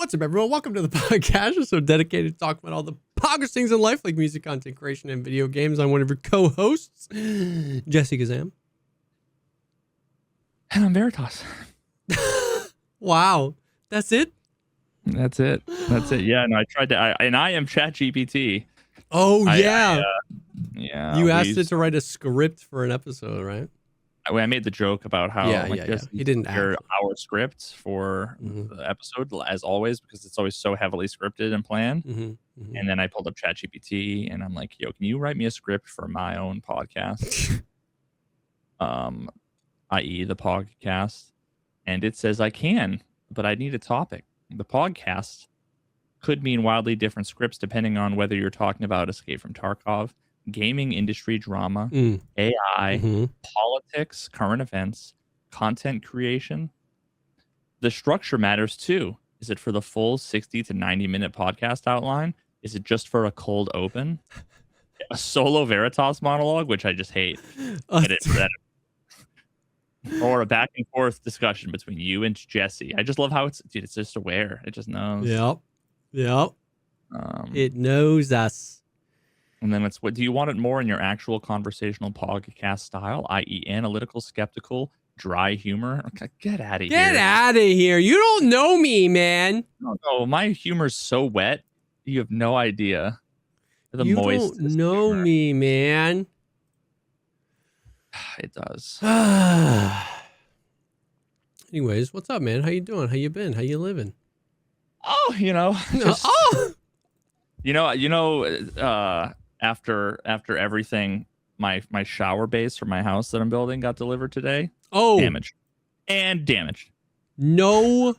What's up, everyone? Welcome to the podcast. We're so dedicated to talk about all the poggers things in life, like music, content creation, and video games. I'm one of your co-hosts, JesseKazam. And I'm Veritas. Wow. That's it? That's it. Yeah, no, I tried to, I am ChatGPT. Oh, yeah. Yeah. You asked it to write a script for an episode, right? I made the joke about how He didn't hear our script for the episode, as always, because it's always so heavily scripted and planned. And then I pulled up ChatGPT and I'm like, yo, can you write me a script for my own podcast? I.e. the Pogcast. And it says I can, but I need a topic. The Pogcast could mean wildly different scripts depending on whether you're talking about Escape from Tarkov, gaming industry drama, AI, politics, current events, content creation. The structure matters too. Is it for the full 60 to 90-minute podcast outline? Is it just for a cold open? A solo Veritas monologue, which I just hate. Or a back and forth discussion between you and Jesse. I just love how it's just aware. It just knows. Yep. It knows us. And then it's, what do you want it more in your actual conversational podcast style, i.e. analytical, skeptical, dry humor? Okay, get out of here. Get out of here. You don't know me, man. No, my humor's so wet. You have no idea. You don't know me, man. It does. Anyways, what's up, man? How you doing? How you been? How you living? Oh, after everything, my shower base for my house that I'm building got delivered today. Oh, damaged. No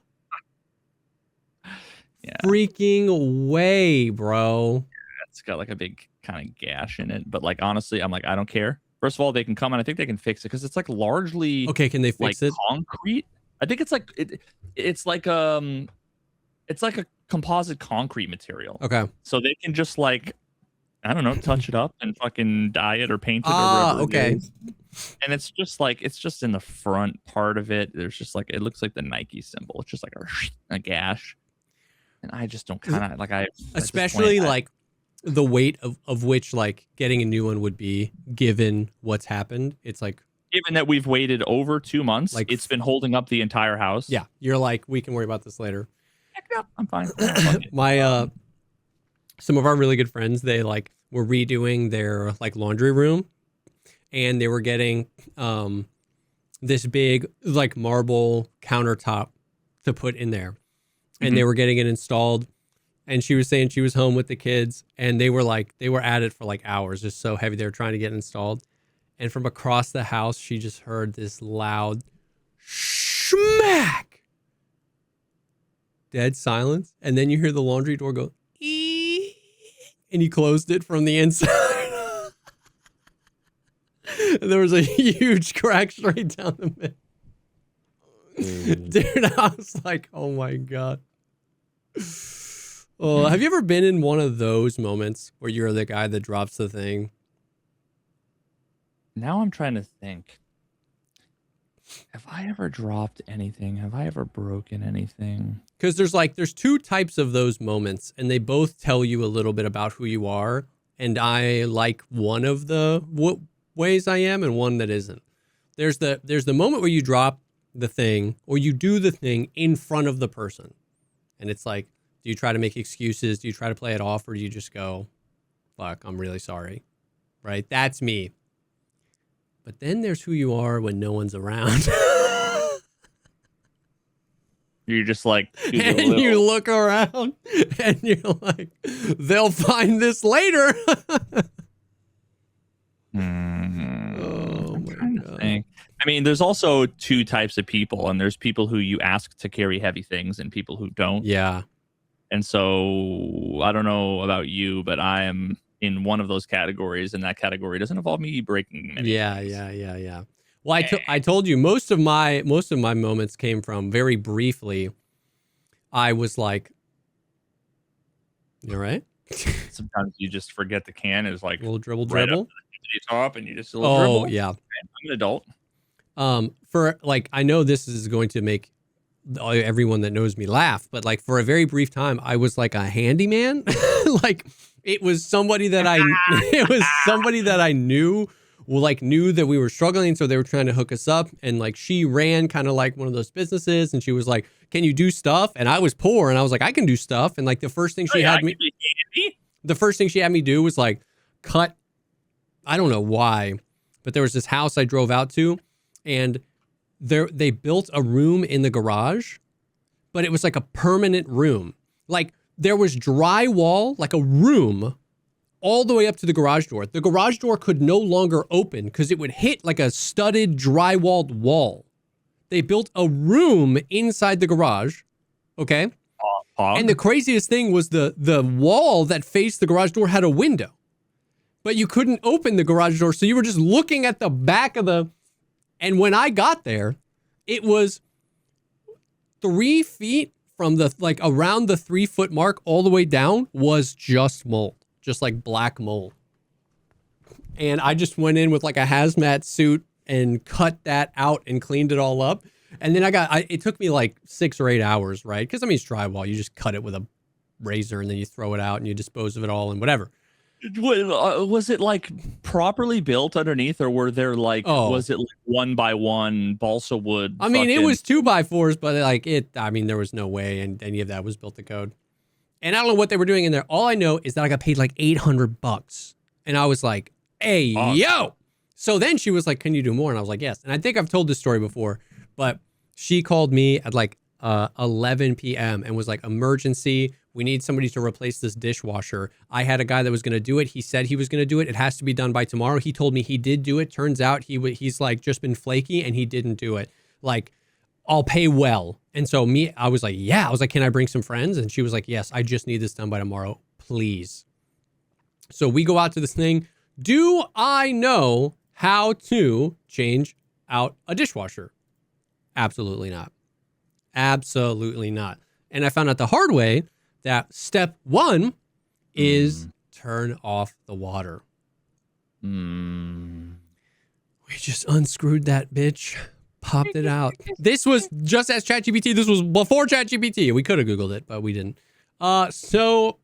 freaking way, bro. It's got like a big kind of gash in it, but like honestly, I'm like, I don't care. First of all, they can come and I think they can fix it because it's like largely okay. Can they fix it? Concrete. I think it's like it's like a composite concrete material. Okay. So they can just like, I don't know, touch it up and fucking dye it or paint it or whatever. Okay. It is. And it's just like, it's just in the front part of it. There's just like, it looks like the Nike symbol. It's just like a gash. And I just don't kind of like, especially like the weight of which like getting a new one would be given what's happened. It's like, given that we've waited over 2 months, like it's been holding up the entire house. Yeah. You're like, we can worry about this later. Heck no, I'm fine. My, some of our really good friends, they like were redoing their like laundry room and they were getting this big like marble countertop to put in there. And they were getting it installed. And she was saying she was home with the kids and they were at it for like hours, just so heavy. They were trying to get it installed. And from across the house, she just heard this loud smack. Dead silence. And then you hear the laundry door go, ee, and he closed it from the inside. And there was a huge crack straight down the middle. Dude, I was like, oh my God. Oh, have you ever been in one of those moments where you're the guy that drops the thing? Now I'm trying to think. Have I ever dropped anything? Have I ever broken anything? Because there's two types of those moments, and they both tell you a little bit about who you are. And I like one of the ways I am, and one that isn't. There's the moment where you drop the thing, or you do the thing in front of the person, and it's like, do you try to make excuses? Do you try to play it off, or do you just go, "Fuck, I'm really sorry," right? That's me. But then there's who you are when no one's around. You're just like, and you look around and you're like, they'll find this later. Oh my God. I mean, there's also two types of people, and there's people who you ask to carry heavy things and people who don't. Yeah. And so I don't know about you, but I am in one of those categories, and that category doesn't involve me breaking many things. Yeah. Well, I told you most of my moments came from very briefly. I was like, you all right? Sometimes you just forget the can is like a little dribble. Right up to the top, and you just a little dribble. Yeah. I'm an adult. For like, I know this is going to make everyone that knows me laugh, but like for a very brief time, I was like a handyman. Like it was somebody that I knew, well, like knew that we were struggling. So they were trying to hook us up. And like she ran kind of like one of those businesses and she was like, can you do stuff? And I was poor and I was like, I can do stuff. And like the first thing she had me do was like cut, I don't know why, but there was this house I drove out to and they built a room in the garage, but it was like a permanent room. Like there was drywall, like a room all the way up to the garage door. The garage door could no longer open because it would hit like a studded drywalled wall. They built a room inside the garage. Okay. And the craziest thing was the wall that faced the garage door had a window, but you couldn't open the garage door. So you were just looking at the back of and when I got there, it was 3 feet from the, like around the 3 foot mark all the way down was just mold, just like black mold. And I just went in with like a hazmat suit and cut that out and cleaned it all up. And then it took me like 6 or 8 hours, right? Because I mean, it's drywall. You just cut it with a razor and then you throw it out and you dispose of it all and whatever. Was it like properly built underneath, or were there like was it like 1 by 1 balsa wood? I mean, it was 2x4s, but like I mean, there was no way and any of that was built to code. And I don't know what they were doing in there. All I know is that I got paid like $800, and I was like, "Hey, yo!" So then she was like, "Can you do more?" And I was like, "Yes." And I think I've told this story before, but she called me at like 11 p.m. and was like, "Emergency. We need somebody to replace this dishwasher." I had a guy that was going to do it. He said he was going to do it. It has to be done by tomorrow. He told me he did do it. Turns out he's like just been flaky and he didn't do it. Like, I'll pay well. And so I was like, yeah. I was like, can I bring some friends? And she was like, yes, I just need this done by tomorrow, please. So we go out to this thing. Do I know how to change out a dishwasher? Absolutely not. Absolutely not. And I found out the hard way that step 1 is turn off the water. We just unscrewed that bitch, popped it out. This was just as ChatGPT. This was before ChatGPT. We could have Googled it, but we didn't. So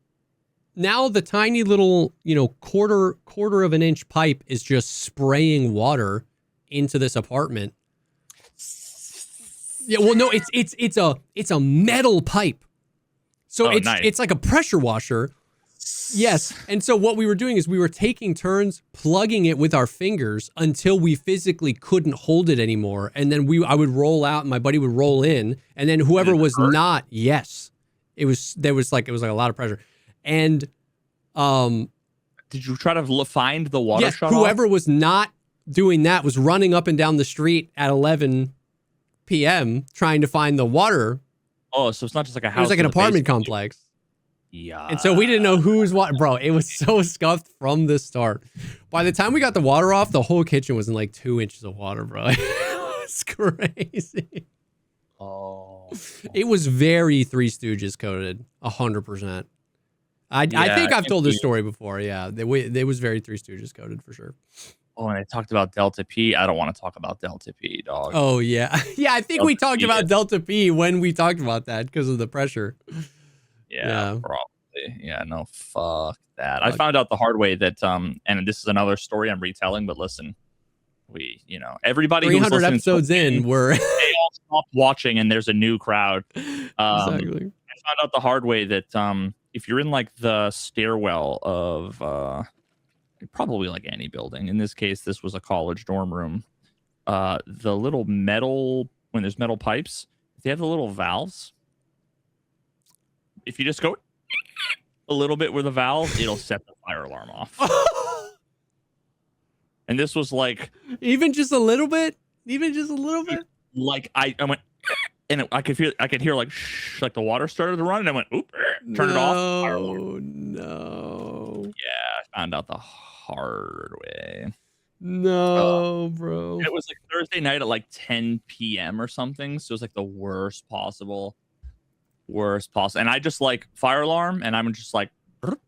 now the tiny little, quarter of an inch pipe is just spraying water into this apartment. Yeah, well, no, it's a metal pipe. So it's like a pressure washer. Yes. And so what we were doing is we were taking turns plugging it with our fingers until we physically couldn't hold it anymore. And then I would roll out and my buddy would roll in. And then whoever was not, yes, it was like a lot of pressure. And did you try to find the water shut whoever off? was not doing that was running up and down the street at 11 p.m. trying to find the water. Oh, so it's not just like a house. It was like an apartment complex. Yeah. And so we didn't know whose water. Bro, it was so scuffed from the start. By the time we got the water off, the whole kitchen was in like 2 inches of water, bro. It was crazy. Oh. It was very Three Stooges coded, 100%. I think I've told this story before. Yeah, it was very Three Stooges coded for sure. Oh, and I talked about Delta P. I don't want to talk about Delta P, dog. Oh, yeah. Yeah, I think we talked about Delta P when we talked about that because of the pressure. Yeah, probably. Yeah, no, fuck that. I found out the hard way that, and this is another story I'm retelling, but listen, everybody 300 episodes in, they all stopped watching and there's a new crowd. Exactly. I found out the hard way that if you're in like the stairwell of probably like any building, in this case this was a college dorm room, the little metal, when there's metal pipes, they have the little valves. If you just go a little bit with a valve, it'll set the fire alarm off. And this was like even just a little bit. Like I went, and I could hear like the water started to run, and I went, oop, turn it off. Oh no. Yeah, I found out the hard way. No, bro. It was like Thursday night at like 10 p.m. or something, so it was like the worst possible. And I just like fire alarm, and I'm just like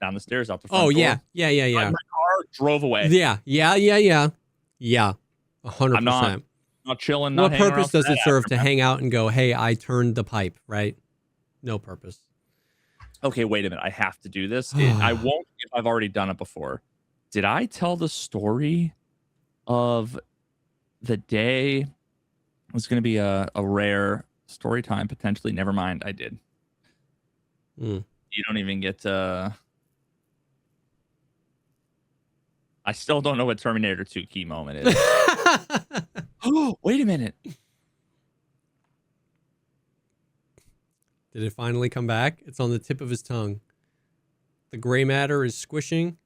down the stairs out the front door. Yeah. My car drove away. Yeah. 100%. not chilling, What not hanging purpose around for does it that serve to aftermath. hang out and go, hey, I turned the pipe, right? No purpose. Okay, wait a minute. I have to do this. I won't if I've already done it before. Did I tell the story of the day? It was going to be a rare story time, potentially. Never mind. I did. Mm. You don't even get to... I still don't know what Terminator 2 key moment is. Oh, wait a minute. Did it finally come back? It's on the tip of his tongue. The gray matter is squishing.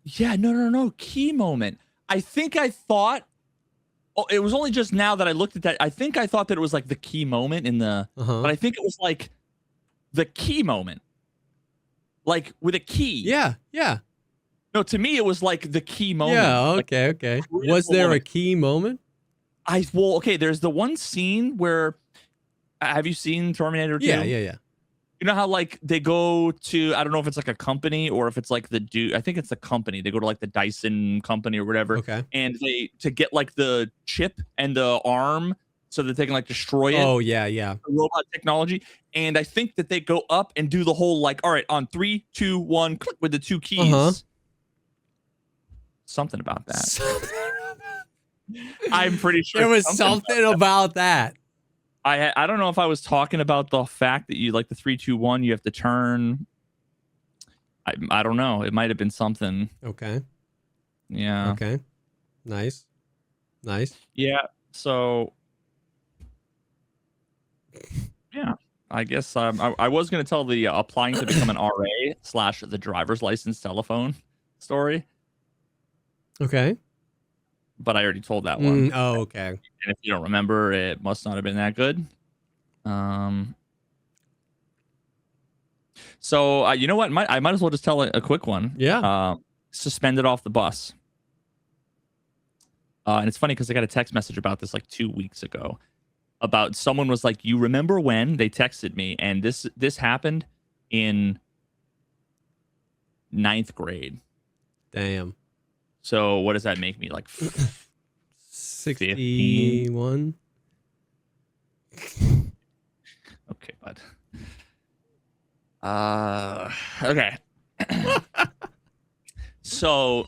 Yeah, no. Key moment. I think I thought... Oh, it was only just now that I looked at that. I think I thought that it was like the key moment in the... Uh-huh. But I think it was like the key moment. Like with a key. Yeah. No, to me, it was like the key moment. Yeah, Like, okay. Was there a key moment? Well, okay, there's the one scene where... Have you seen Terminator 2? Yeah. You know how like they go to, I don't know if it's like a company or if it's like the dude, I think it's the company. They go to like the Dyson company or whatever. Okay. And they to get like the chip and the arm so that they can like destroy it. Oh, yeah. Robot technology. And I think that they go up and do the whole like, all right, on 3, 2, 1, click with the 2 keys. Uh-huh. Something about that. I'm pretty sure there was something about that. I don't know if I was talking about the fact that you like the 3, 2, 1, you have to turn. I don't know. It might have been something. Okay. Yeah. Okay. Nice. Yeah. So. Yeah. I guess I was going to tell the applying to become an RA / the driver's license telephone story. Okay. But I already told that one. Okay. And if you don't remember, it must not have been that good. So you know what? I might as well just tell a quick one. Yeah. Suspended off the bus. And it's funny because I got a text message about this like 2 weeks ago. About someone was like, "You remember when?" They texted me, and this happened in 9th grade. Damn. So what does that make me like? 61. Okay, bud. Okay. So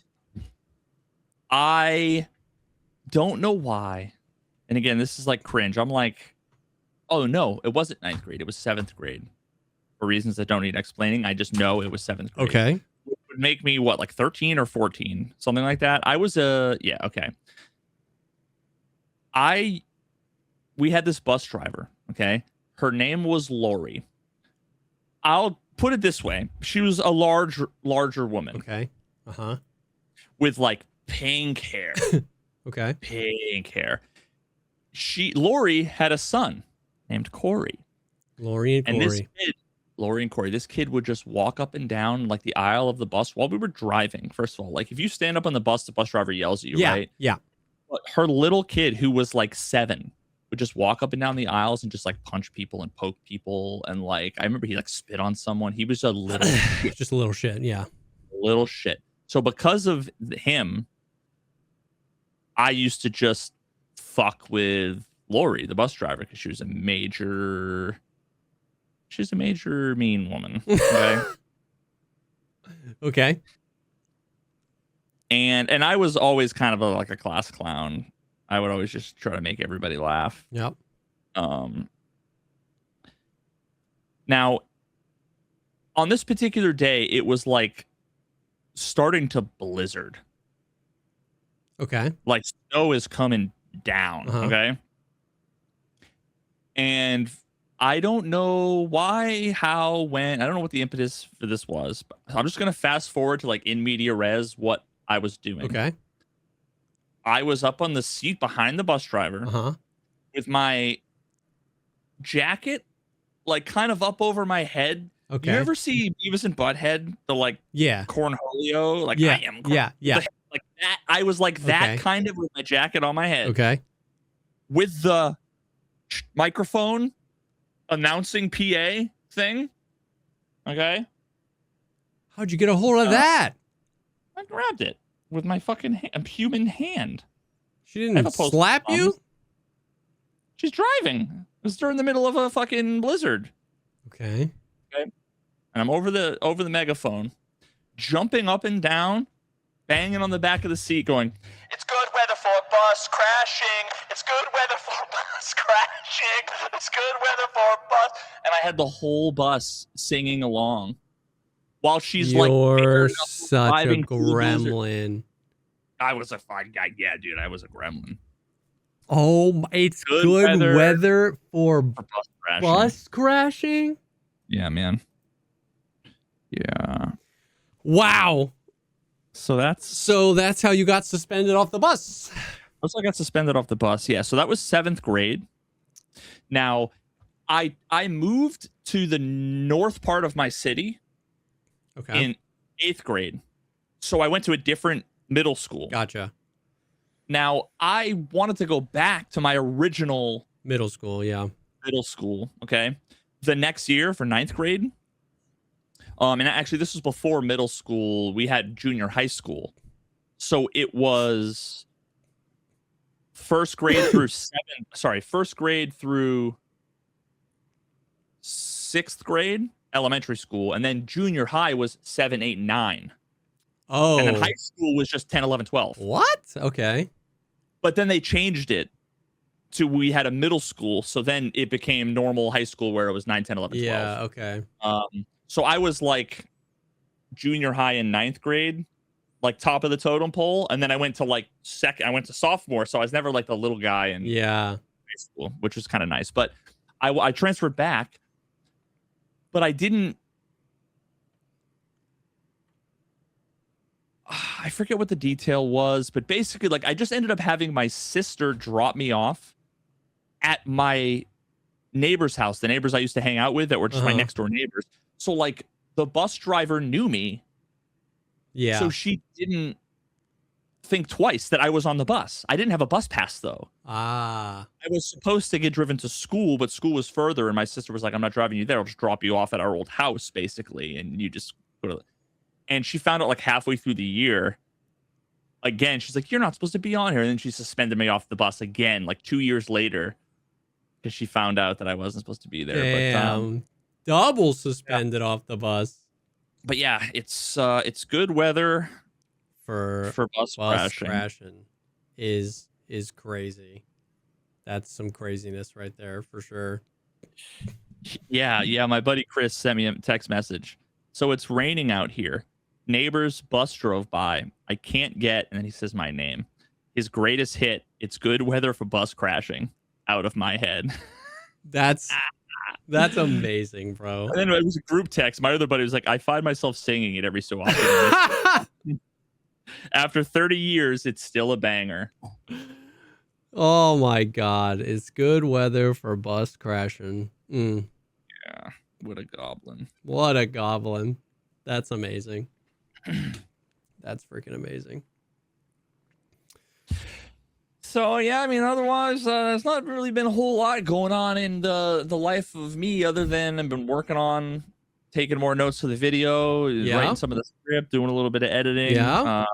I don't know why. And again, this is like cringe. I'm like, oh no, it wasn't 9th grade. It was 7th grade. For reasons that don't need explaining. I just know it was 7th grade. Okay. It would make me what, like 13 or 14, something like that. I was yeah, okay. We had this bus driver, okay? Her name was Lori. I'll put it this way. She was a larger woman. Okay. Uh-huh. With like pink hair. Okay. Pink hair. Lori had a son named Corey. Lori and Corey. Lori and Corey, this kid would just walk up and down like the aisle of the bus while we were driving. First of all, like if you stand up on the bus driver yells at you, right? Yeah. But her little kid, who was like 7, would just walk up and down the aisles and just like punch people and poke people. And like, I remember he like spit on someone. He was a little shit. Just a little shit. Yeah. Little shit. So because of him, I used to just fuck with Lori, the bus driver, because she was a major mean woman. Okay. Okay. And I was always kind of like a class clown. I would always just try to make everybody laugh. Yep. Now, on this particular day, it was like starting to blizzard. Okay. Like snow is coming down. Uh-huh. Okay. And I don't know why, how, when. I don't know what the impetus for this was. But I'm just going to fast forward to like in media res what I was doing. Okay. I was up on the seat behind the bus driver Uh-huh. with my jacket like kind of up over my head. Okay. You ever see Beavis and Butthead? The like cornholio? Like yeah. I am Yeah. Like that. I was like that Okay. kind of with my jacket on my head. Okay. With the microphone announcing PA thing. Okay. How'd you get a hold of that? I grabbed it with my fucking human hand. She didn't slap you? She's driving. It was during the middle of a fucking blizzard. Okay. And I'm over the megaphone, jumping up and down, banging on the back of the seat, going, "It's good weather for a bus crashing. It's good weather for a bus crashing. It's good weather for a bus." And I had the whole bus singing along while she's You're like, such a gremlin. I was a fine guy. Yeah, dude, I was a gremlin. Oh, it's good weather for bus crashing? Yeah, man. Yeah. Wow. So that's how you got suspended off the bus. That's how I got suspended off the bus. Yeah. So that was 7th grade. Now, I moved to the north part of my city in 8th grade. So I went to a different middle school. Gotcha. Now, I wanted to go back to my original middle school. Yeah. Middle school. Okay. The next year for 9th grade. And actually, this was before middle school. We had junior high school. So it was first grade through 6th grade, elementary school. And then junior high was 7, 8, 9. Oh. And then high school was just 10, 11, 12. What? Okay. But then they changed it to we had a middle school. So then it became normal high school where it was 9, 10, 11, 12. Yeah, okay. So I was like junior high in 9th grade, like top of the totem pole. And then I went to like I went to sophomore. So I was never like the little guy in high school, which was kind of nice. But I transferred back, but I didn't. I forget what the detail was, but basically, like, I just ended up having my sister drop me off at my neighbor's house, the neighbors I used to hang out with that were just my next door neighbors. So, like, the bus driver knew me. Yeah. So she didn't think twice that I was on the bus. I didn't have a bus pass, though. Ah. I was supposed to get driven to school, but school was further, and my sister was like, "I'm not driving you there. I'll just drop you off at our old house, basically, and you just go to." And she found out like halfway through the year. Again, she's like, "You're not supposed to be on here." And then she suspended me off the bus again, like 2 years later, because she found out that I wasn't supposed to be there. Damn. But, double suspended off the bus. But yeah, it's good weather for bus crashing. Is crazy. That's some craziness right there for sure. Yeah. My buddy Chris sent me a text message. So it's raining out here. Neighbor's bus drove by. I can't get, and then he says my name. His greatest hit, "It's good weather for bus crashing," out of my head. That's amazing, bro. And then it was a group text. My other buddy was like, "I find myself singing it every so often." After 30 years, it's still a banger. Oh my God. It's good weather for bus crashing. Yeah. What a goblin. What a goblin. That's amazing. That's freaking amazing. So, yeah, I mean, otherwise, there's not really been a whole lot going on in the life of me other than I've been working on taking more notes for the video, writing some of the script, doing a little bit of editing. Yeah.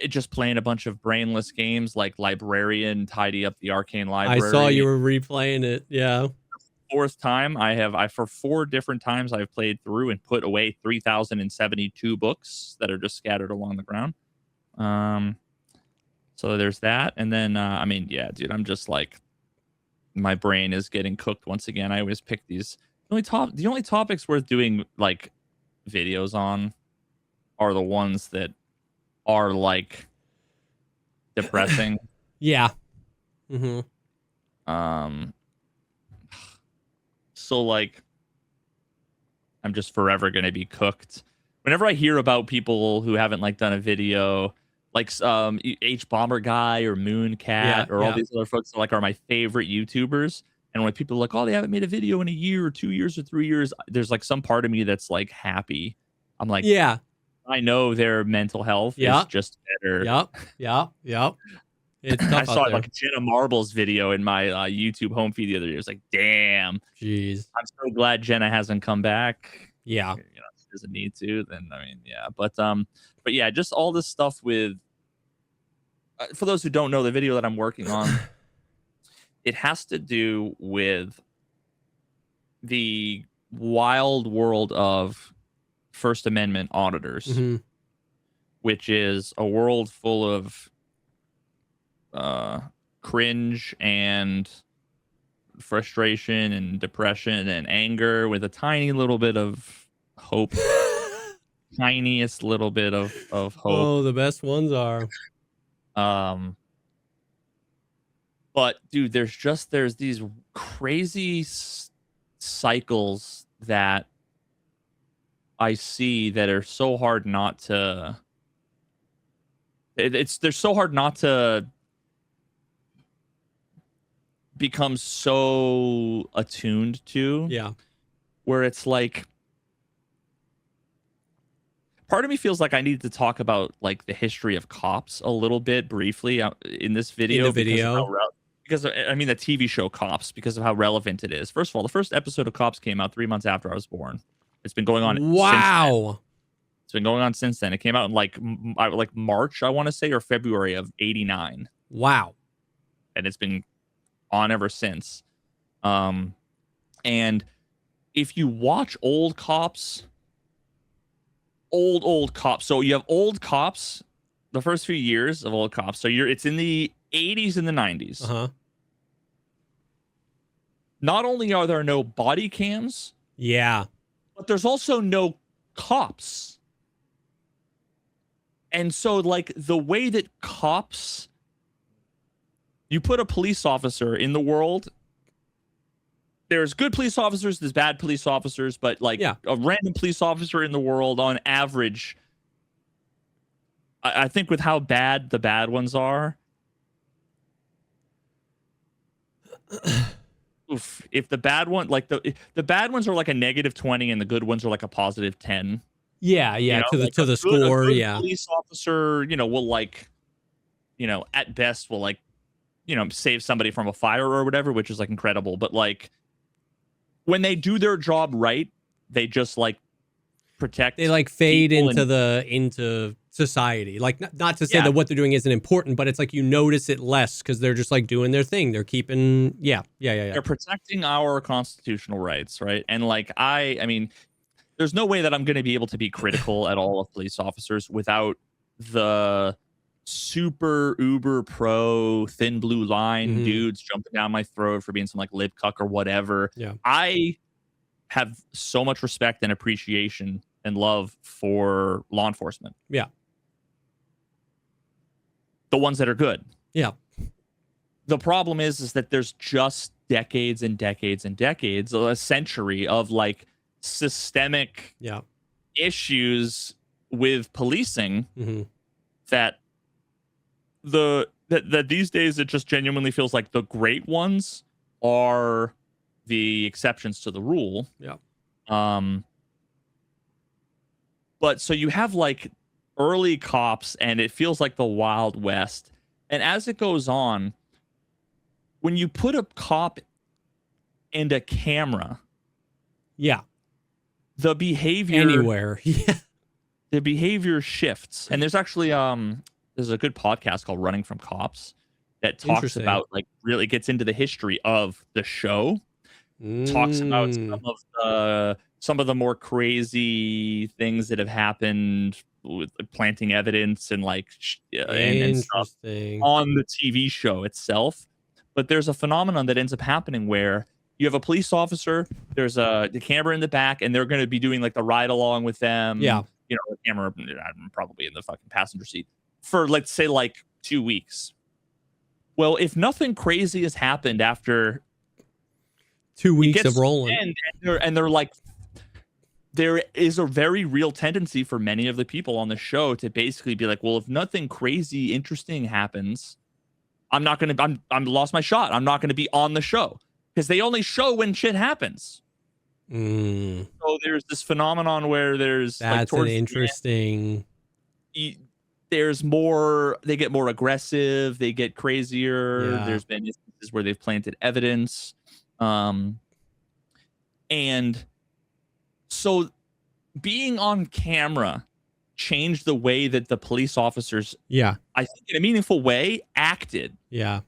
Just playing a bunch of brainless games like Librarian, Tidy Up the Arcane Library. I saw you were replaying it. Yeah. 4th time I for 4 different times I've played through and put away 3,072 books that are just scattered along the ground. So there's that. And then I mean, yeah, dude, I'm just like, my brain is getting cooked once again. I always pick these the only topics worth doing like videos on are the ones that are like depressing. Yeah. So like I'm just forever going to be cooked. Whenever I hear about people who haven't like done a video, like H Bomber Guy or Mooncat or all these other folks that like are my favorite YouTubers, and when people are like, "Oh, they haven't made a video in a year or 2 years or 3 years," there's like some part of me that's like happy. I'm like, yeah, I know their mental health is just better. Yep. It's tough I saw out there. like a Jenna Marbles video in my YouTube home feed the other day. It was like, damn. Jeez. I'm so glad Jenna hasn't come back. Yeah. You know, she doesn't need to. Then I mean, yeah. But yeah, just all this stuff with. For those who don't know, the video that I'm working on it has to do with the wild world of First Amendment auditors, Mhm. which is a world full of cringe and frustration and depression and anger with a tiny little bit of hope. Tiniest little bit of hope. Oh, the best ones are. But dude, there's these crazy cycles that I see that are so hard not to. They're so hard not to become so attuned to. Yeah. Where it's like, part of me feels like I need to talk about like the history of cops a little bit briefly in this video. In the video. Because I mean, the TV show Cops, because of how relevant it is. First of all, the first episode of Cops came out 3 months after I was born. It's been going on. Wow. It's been going on since then. It came out in like March, I want to say, or February of '89. Wow. And it's been on ever since. And if you watch old Cops, old Cops. So you have old Cops, the first few years of old Cops. So it's in the 80s and the 90s. Uh-huh. Not only are there no body cams, Yeah, but there's also no cops. And so, like, the way that cops, you put a police officer in the world, there's good police officers, there's bad police officers, but like a random police officer in the world on average, I think with how bad the bad ones are, oof, if the bad one, like the bad ones are like a -20 and the good ones are like a +10. Yeah, You know, to the like to the score. a good Yeah, police officer, will like, at best will like, save somebody from a fire or whatever, which is like incredible. But like, when they do their job right, they just like protect. they like fade into society. Like not to say that what they're doing isn't important, but it's like you notice it less because they're just like doing their thing. They're keeping. Yeah. They're protecting our constitutional rights, right? And like I mean, there's no way that I'm going to be able to be critical at all of police officers without the super uber pro thin blue line dudes jumping down my throat for being some like lip cuck or whatever. Yeah. I have so much respect and appreciation and love for law enforcement. Yeah. The ones that are good. Yeah. The problem is that there's just decades and decades and decades, a century of like systemic issues with policing that that these days it just genuinely feels like the great ones are the exceptions to the rule. Yeah. But so you have like early cops and it feels like the Wild West. And as it goes on, when you put a cop and a camera, the behavior anywhere, the behavior shifts. And there's actually there's a good podcast called Running from Cops that talks about like really gets into the history of the show. Talks about some of the more crazy things that have happened with planting evidence and like and stuff on the TV show itself. But there's a phenomenon that ends up happening where you have a police officer, there's the camera in the back, and they're going to be doing like the ride along with them. Yeah. The camera probably in the fucking passenger seat for, let's say, like 2 weeks. Well, if nothing crazy has happened after 2 weeks of rolling, and they're like, there is a very real tendency for many of the people on the show to basically be like, well, if nothing crazy interesting happens, I'm lost my shot. I'm not going to be on the show because they only show when shit happens. So there's this phenomenon where there's that's like, an interesting. There's more. They get more aggressive. They get crazier. Yeah. There's been instances where they've planted evidence, and so being on camera changed the way that the police officers, I think in a meaningful way, acted. Yeah.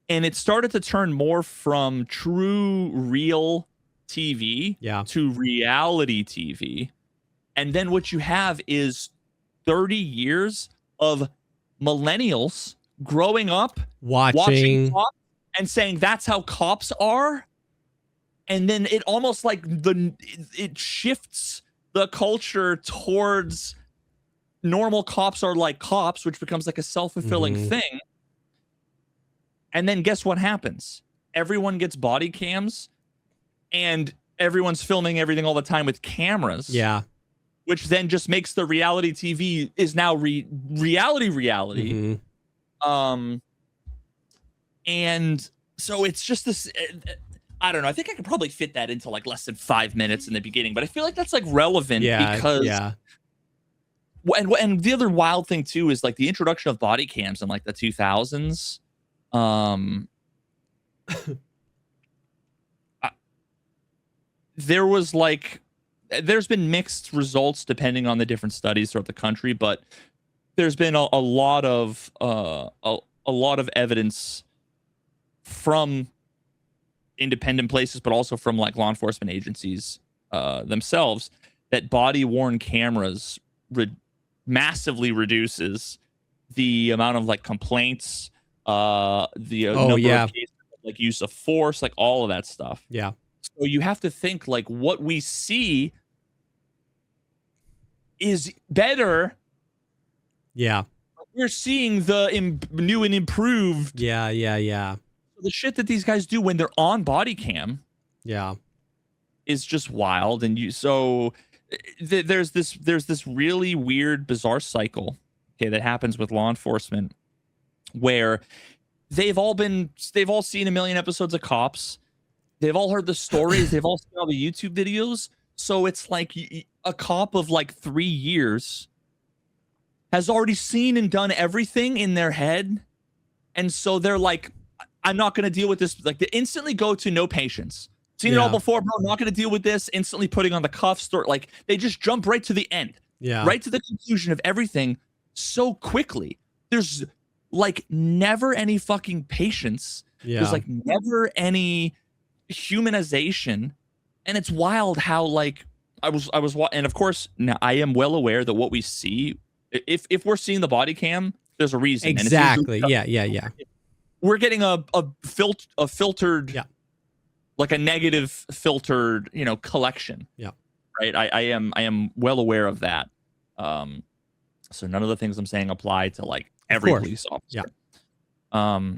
And it started to turn more from true, real TV to reality TV. And then what you have is 30 years of millennials growing up, watching cops and saying that's how cops are. And then it almost like it shifts the culture towards normal cops are like cops, which becomes like a self-fulfilling thing. And then guess what happens? Everyone gets body cams and everyone's filming everything all the time with cameras. Yeah. Which then just makes the reality TV is now reality. And so it's just this, I don't know. I think I could probably fit that into like less than 5 minutes in the beginning, but I feel like that's like relevant because and the other wild thing too is like the introduction of body cams in like the 2000s. There was like, there's been mixed results depending on the different studies throughout the country, but there's been a lot of evidence from independent places, but also from like law enforcement agencies themselves, that body worn cameras massively reduces the amount of like complaints, the number of cases of, like use of force, like all of that stuff. Yeah. So you have to think like what we see is better. Yeah. We're seeing the new and improved. Yeah. The shit that these guys do when they're on body cam. Yeah. Is just wild. And there's this really weird, bizarre cycle, okay, that happens with law enforcement where they've all seen a million episodes of Cops. They've all heard the stories. They've all seen all the YouTube videos. So it's like a cop of like 3 years has already seen and done everything in their head. And so they're like, I'm not going to deal with this. Like they instantly go to no patience. Seen it all before, bro. I'm not going to deal with this. Instantly putting on the cuffs. Like they just jump right to the end. Yeah. Right to the conclusion of everything so quickly. There's like never any fucking patience. Yeah. There's like never any humanization. And it's wild how like and of course now I am well aware that what we see, if we're seeing the body cam, there's a reason. Exactly. And Yeah. We're getting a filtered, like a negative filtered, collection. Yeah. Right. I am well aware of that. So none of the things I'm saying apply to like every police officer. Yeah.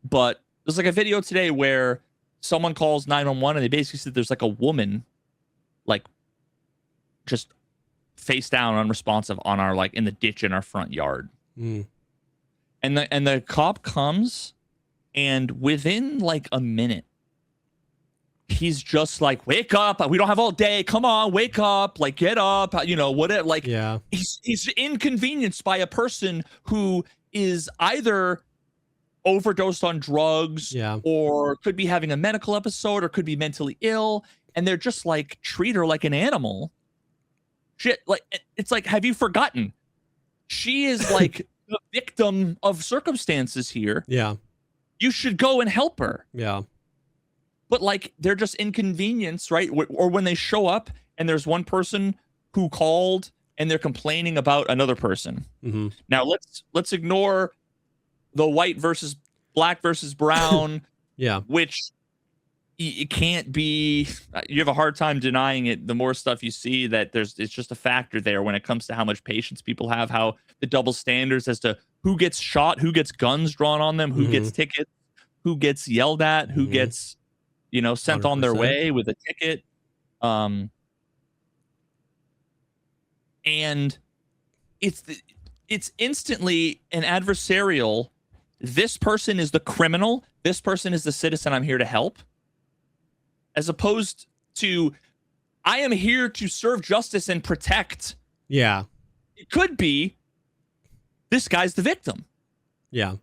But there's like a video today where someone calls 911 and they basically said there's like a woman, like just face down, unresponsive on our like in the ditch in our front yard. And the cop comes, and within like a minute, he's just like, wake up. We don't have all day. Come on, wake up. Like, get up. Whatever. Like, he's inconvenienced by a person who is either overdosed on drugs or could be having a medical episode or could be mentally ill. And they're just like, treat her like an animal. Shit. Like, it's like, have you forgotten? She is like the victim of circumstances here. Yeah. You should go and help her. Yeah. But like they're just inconvenienced, right? Or when they show up and there's one person who called and they're complaining about another person. Now let's ignore the white versus black versus brown. Which it can't be. You have a hard time denying it. The more stuff you see, that it's just a factor there when it comes to how much patience people have, how the double standards as to who gets shot, who gets guns drawn on them, who gets tickets, who gets yelled at, who gets sent 100%. On their way with a ticket. And it's instantly an adversarial. This person is the criminal. This person is the citizen I'm here to help. As opposed to, I am here to serve justice and protect. Yeah. It could be this guy's the victim. Yeah.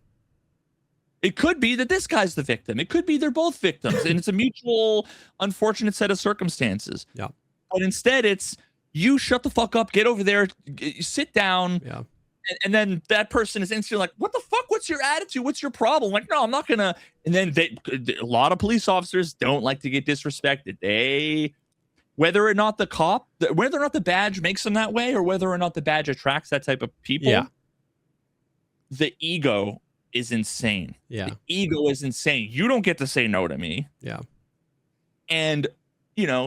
It could be that this guy's the victim. It could be they're both victims and it's a mutual unfortunate set of circumstances. Yeah. But instead it's you shut the fuck up, get over there, sit down and then that person is instantly like, what the fuck? What's your attitude? What's your problem? Like, no, I'm not gonna. And then a lot of police officers don't like to get disrespected. Whether or not the badge makes them that way, or whether or not the badge attracts that type of people, the ego is insane. The ego is insane. You don't get to say no to me. Yeah. And,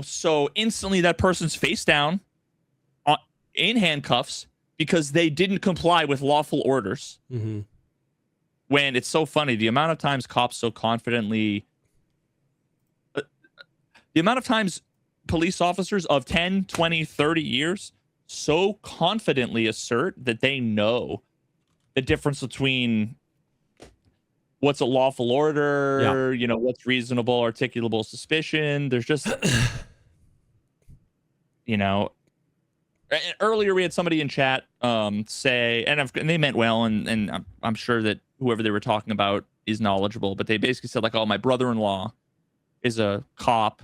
so instantly that person's face down in handcuffs because they didn't comply with lawful orders. Mm-hmm. When it's so funny, the amount of times cops so confidently, the amount of times police officers of 10, 20, 30 years so confidently assert that they know the difference between what's a lawful order, what's reasonable, articulable suspicion. There's just, earlier we had somebody in chat say, and they meant well, and I'm sure that whoever they were talking about is knowledgeable, but they basically said like, oh, my brother-in-law is a cop,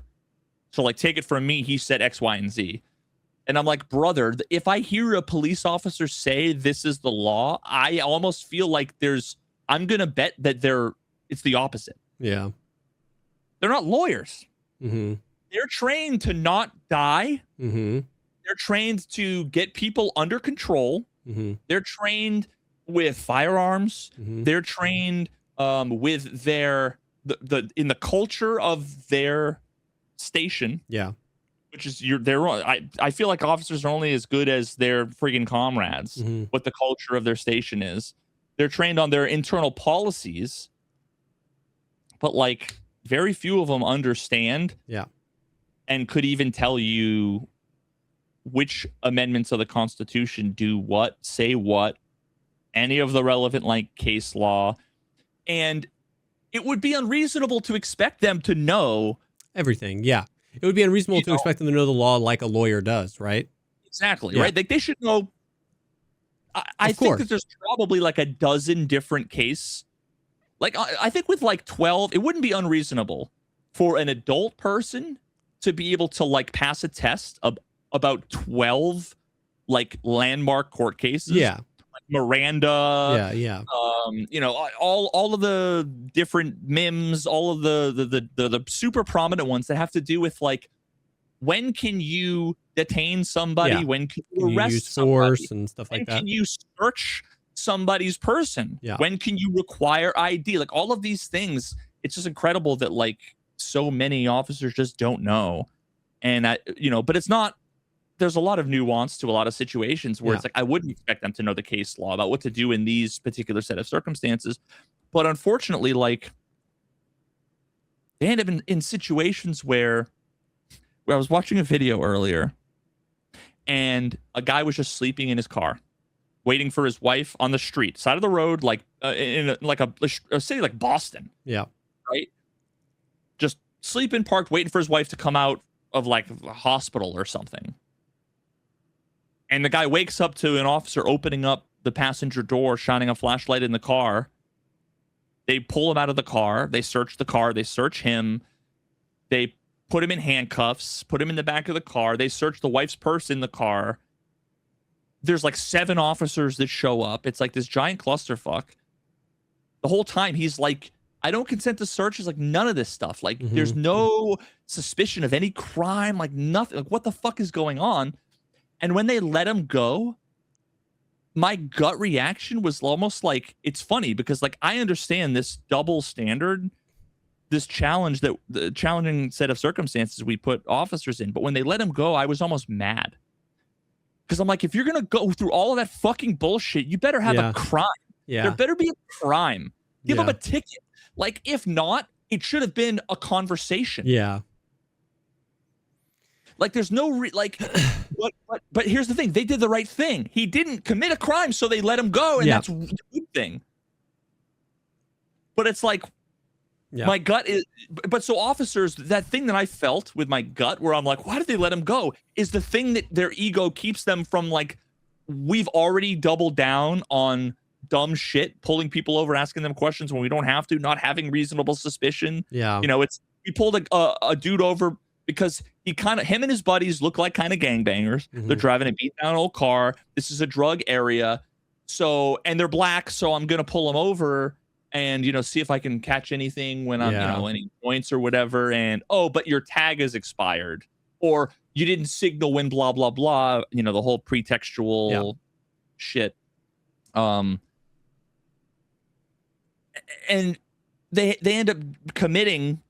so like take it from me, he said X, Y, and Z. And I'm like, brother, if I hear a police officer say this is the law, I almost feel like I'm going to bet that it's the opposite. Yeah. They're not lawyers. Mm-hmm. They're trained to not die. Mm-hmm. They're trained to get people under control. Mm-hmm. They're trained with firearms. Mm-hmm. They're trained with in the culture of their station. Yeah. Which is I feel like officers are only as good as their friggin' comrades, what the culture of their station is. They're trained on their internal policies, but like very few of them understand and could even tell you which amendments of the Constitution do what, say what, any of the relevant like case law. And it would be unreasonable to expect them to know everything. Yeah. It would be unreasonable to expect them to know the law like a lawyer does, right? Exactly, right? Like they should know. I think that there's probably like a dozen different case. Like I think with like 12, it wouldn't be unreasonable for an adult person to be able to like pass a test about 12 like landmark court cases. Yeah. Like Miranda. Yeah. All of the different MIMs, all of the super prominent ones that have to do with like, when can you detain somebody? When can you arrest use somebody? Force and stuff like that? When can you search somebody's person? Yeah. When can you require ID? Like all of these things, it's just incredible that like so many officers just don't know. And but it's not. There's a lot of nuance to a lot of situations where it's like I wouldn't expect them to know the case law about what to do in these particular set of circumstances, but unfortunately, like they end up in situations where I was watching a video earlier, and a guy was just sleeping in his car, waiting for his wife on the street, side of the road, like in a city like Boston. Yeah. Right. Just sleeping, parked, waiting for his wife to come out of like a hospital or something. And the guy wakes up to an officer opening up the passenger door, shining a flashlight in the car. They pull him out of the car. They search the car. They search him. They put him in handcuffs, put him in the back of the car. They search the wife's purse in the car. There's like 7 officers that show up. It's like this giant clusterfuck. The whole time he's like, I don't consent to searches, like none of this stuff. Like there's no suspicion of any crime, like nothing. Like what the fuck is going on? And when they let him go, my gut reaction was almost like, it's funny because like I understand this double standard, this the challenging set of circumstances we put officers in. But when they let him go, I was almost mad. Because I'm like, if you're going to go through all of that fucking bullshit, you better have a crime. Yeah. There better be a crime. Give him a ticket. Like, if not, it should have been a conversation. Yeah. Like, there's no but here's the thing. They did the right thing. He didn't commit a crime, so they let him go, and that's a good thing. But it's like, my gut is... But so officers, that thing that I felt with my gut, where I'm like, why did they let him go, is the thing that their ego keeps them from, like, we've already doubled down on dumb shit, pulling people over, asking them questions when we don't have to, not having reasonable suspicion. Yeah. We pulled a dude over because him and his buddies look like kind of gangbangers. They're driving a beat down old car. This is a drug area. So, and they're black, so I'm gonna pull them over and see if I can catch anything when I'm any points or whatever. And but your tag is expired, or you didn't signal when blah blah blah. The whole pretextual shit. And they end up committing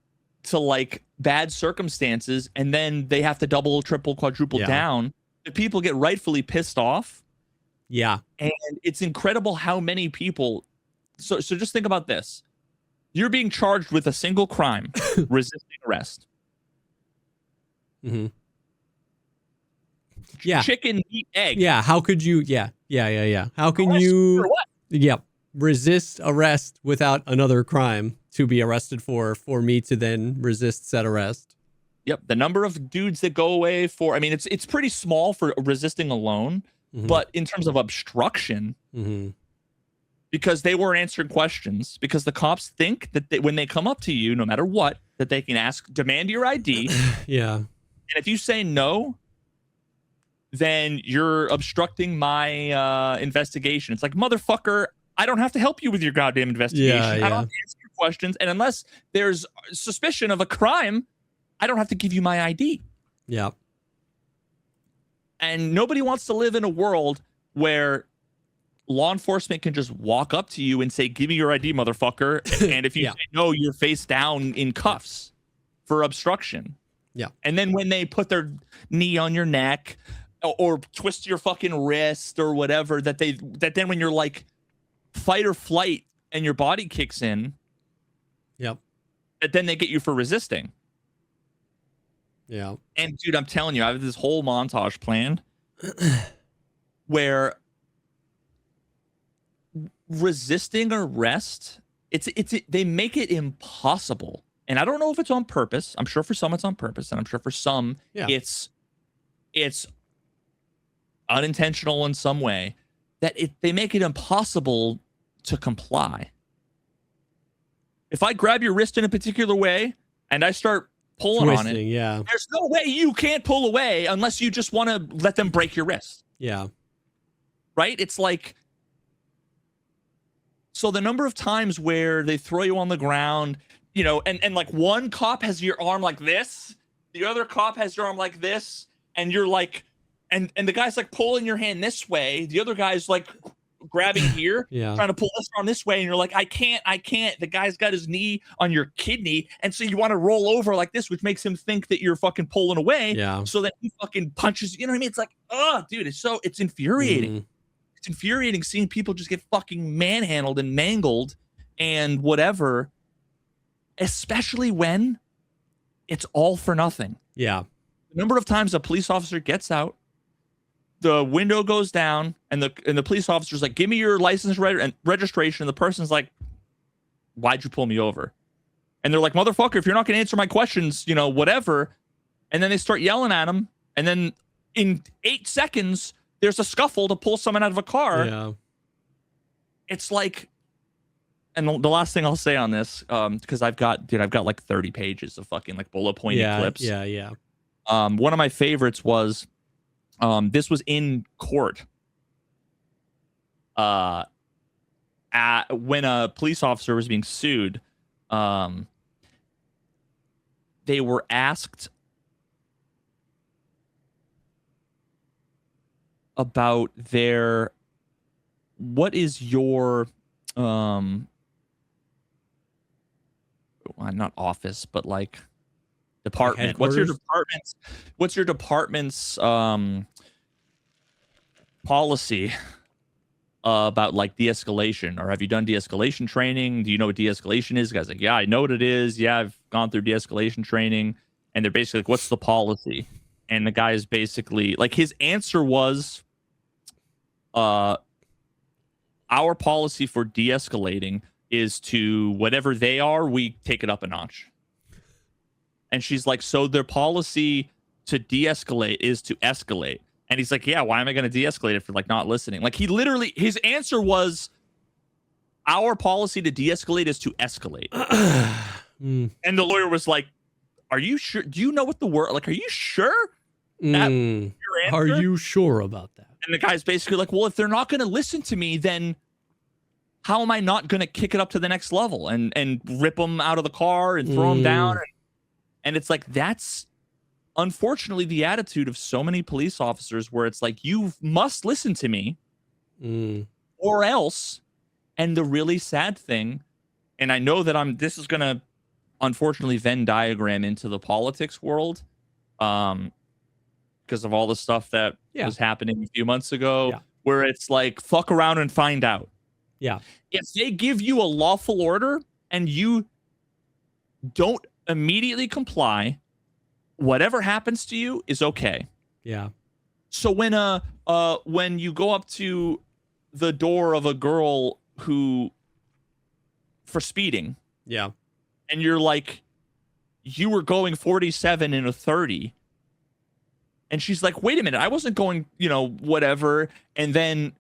to like bad circumstances, and then they have to double, triple, quadruple down. The people get rightfully pissed off. Yeah. And it's incredible how many people. So just think about this. You're being charged with a single crime, resisting arrest. Mm-hmm. Yeah. Chicken, meat, egg. Yeah. How could you? Yeah. How can you? For what? Yeah. Resist arrest without another crime to be arrested for me to then resist said arrest. Yep. The number of dudes that go away for, I mean, it's pretty small for resisting alone, but in terms of obstruction, because they weren't answering questions, because the cops think that when they come up to you, no matter what, that they can demand your ID. Yeah. And if you say no, then you're obstructing my investigation. It's like, motherfucker, I don't have to help you with your goddamn investigation. Yeah. I don't have to answer your questions. And unless there's suspicion of a crime, I don't have to give you my ID. Yeah. And nobody wants to live in a world where law enforcement can just walk up to you and say, give me your ID, motherfucker. And if you say no, you're face down in cuffs for obstruction. Yeah. And then when they put their knee on your neck or twist your fucking wrist or whatever, that then when you're like fight or flight and your body kicks in, that then they get you for resisting. Yeah. And dude, I'm telling you, I have this whole montage planned where resisting arrest, they make it impossible. And I don't know if it's on purpose. I'm sure for some it's on purpose, and I'm sure for some it's unintentional in some way, that they make it impossible to comply. If I grab your wrist in a particular way and I start pulling on it, there's no way you can't pull away unless you just want to let them break your wrist. Yeah. Right? It's like, so the number of times where they throw you on the ground, and like one cop has your arm like this, the other cop has your arm like this, and you're like, and the guy's like pulling your hand this way, the other guy's like grabbing here, trying to pull this arm this way, and you're like, I can't. The guy's got his knee on your kidney, and so you want to roll over like this, which makes him think that you're fucking pulling away. Yeah. So that he fucking punches. You know what I mean? It's like, oh, dude, it's infuriating. It's infuriating seeing people just get fucking manhandled and mangled and whatever, especially when it's all for nothing. Yeah. The number of times a police officer gets out, the window goes down, and the police officer's like, give me your license and registration. And the person's like, why'd you pull me over? And they're like, motherfucker, if you're not going to answer my questions, whatever. And then they start yelling at him. And then in 8 seconds, there's a scuffle to pull someone out of a car. Yeah. It's like, and the last thing I'll say on this, because I've got like 30 pages of fucking like bullet pointed clips. Yeah. One of my favorites was, this was in court. When a police officer was being sued, they were asked about what is your not office, but like department. What's your department's policy about like de-escalation? Or have you done de-escalation training? Do you know what de-escalation is? The guy's like, yeah, I know what it is. Yeah, I've gone through de-escalation training. And they're basically like, what's the policy? And the guy is basically like, his answer was, our policy for de-escalating is to whatever they are, we take it up a notch. And she's like, so their policy to de-escalate is to escalate. And he's like, yeah, why am I going to de-escalate it for like not listening? Like his answer was, our policy to de-escalate is to escalate. And the lawyer was like, are you sure? Do you know what the word, like, are you sure? Are you sure about that? And the guy's basically like, well, if they're not going to listen to me, then how am I not going to kick it up to the next level and rip them out of the car and throw them down? And it's like, that's unfortunately the attitude of so many police officers, where it's like, you must listen to me or else. And the really sad thing, and I know that this is going to unfortunately Venn diagram into the politics world, because of all the stuff that was happening a few months ago, where it's like, fuck around and find out. Yeah. If they give you a lawful order and you don't immediately comply, whatever happens to you is okay. Yeah. So when you go up to the door of a girl for speeding, and you're like, you were going 47 in a 30, and she's like, wait a minute, I wasn't going, whatever, and then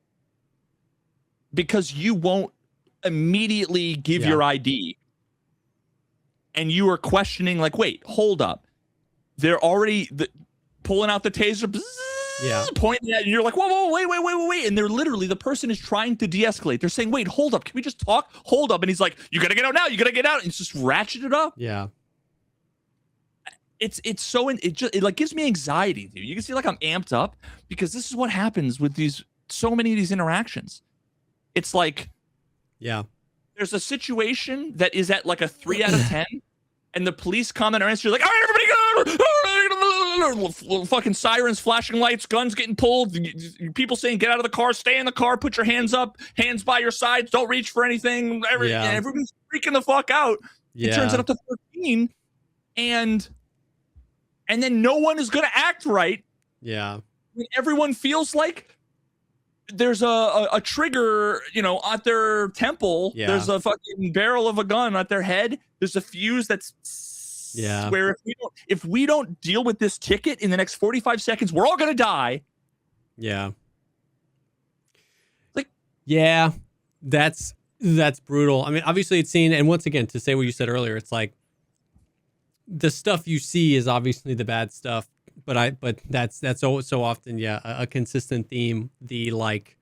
because you won't immediately give your ID, and you are questioning, like, wait, hold up, they're already pulling out the taser, pointing at, and you're like, whoa, wait, and they're literally, the person is trying to de-escalate. They're saying, wait, hold up, can we just talk? Hold up, and he's like, you gotta get out now, and it's just ratcheted up. Yeah. It like gives me anxiety, dude. You can see like I'm amped up, because this is what happens with so many of these interactions. It's like, there's a situation that is at like a 3 out of 10, and the police come in and answer, like, all right, everybody go, fucking sirens, flashing lights, guns getting pulled, people saying, get out of the car, stay in the car, put your hands up, hands by your sides, don't reach for anything. Everybody's freaking the fuck out. It turns it up to 13, and then no one is going to act right. Yeah. When everyone feels like there's a trigger, at their temple. Yeah. There's a fucking barrel of a gun at their head. There's a fuse that's where if we don't deal with this ticket in the next 45 seconds, we're all going to die. Yeah. Like, yeah, that's brutal. I mean, obviously it's seen, and once again, to say what you said earlier, it's like, the stuff you see is obviously the bad stuff, but that's so often a consistent theme. The like,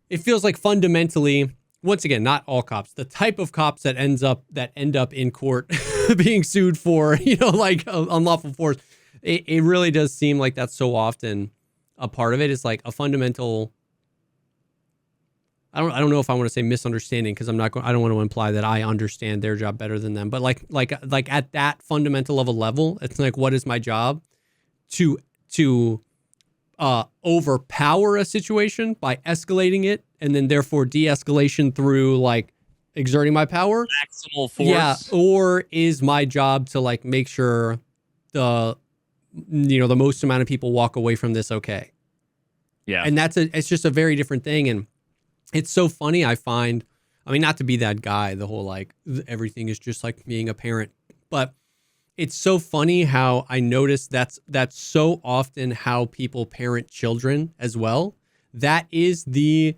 it feels like fundamentally, once again, not all cops, the type of cops that end up in court being sued for like unlawful force, it really does seem like that's so often a part of it. Is like a fundamental, I don't know if I want to say misunderstanding, because I don't want to imply that I understand their job better than them, but like at that fundamental of a level, it's like, what is my job? To overpower a situation by escalating it, and then therefore de-escalation through like exerting my power, maximal force. Yeah, or is my job to like make sure the most amount of people walk away from this okay? Yeah, and it's just a very different thing. And it's so funny, I find, I mean, not to be that guy, the whole like everything is just like being a parent, but it's so funny how I notice that's so often how people parent children as well. That is the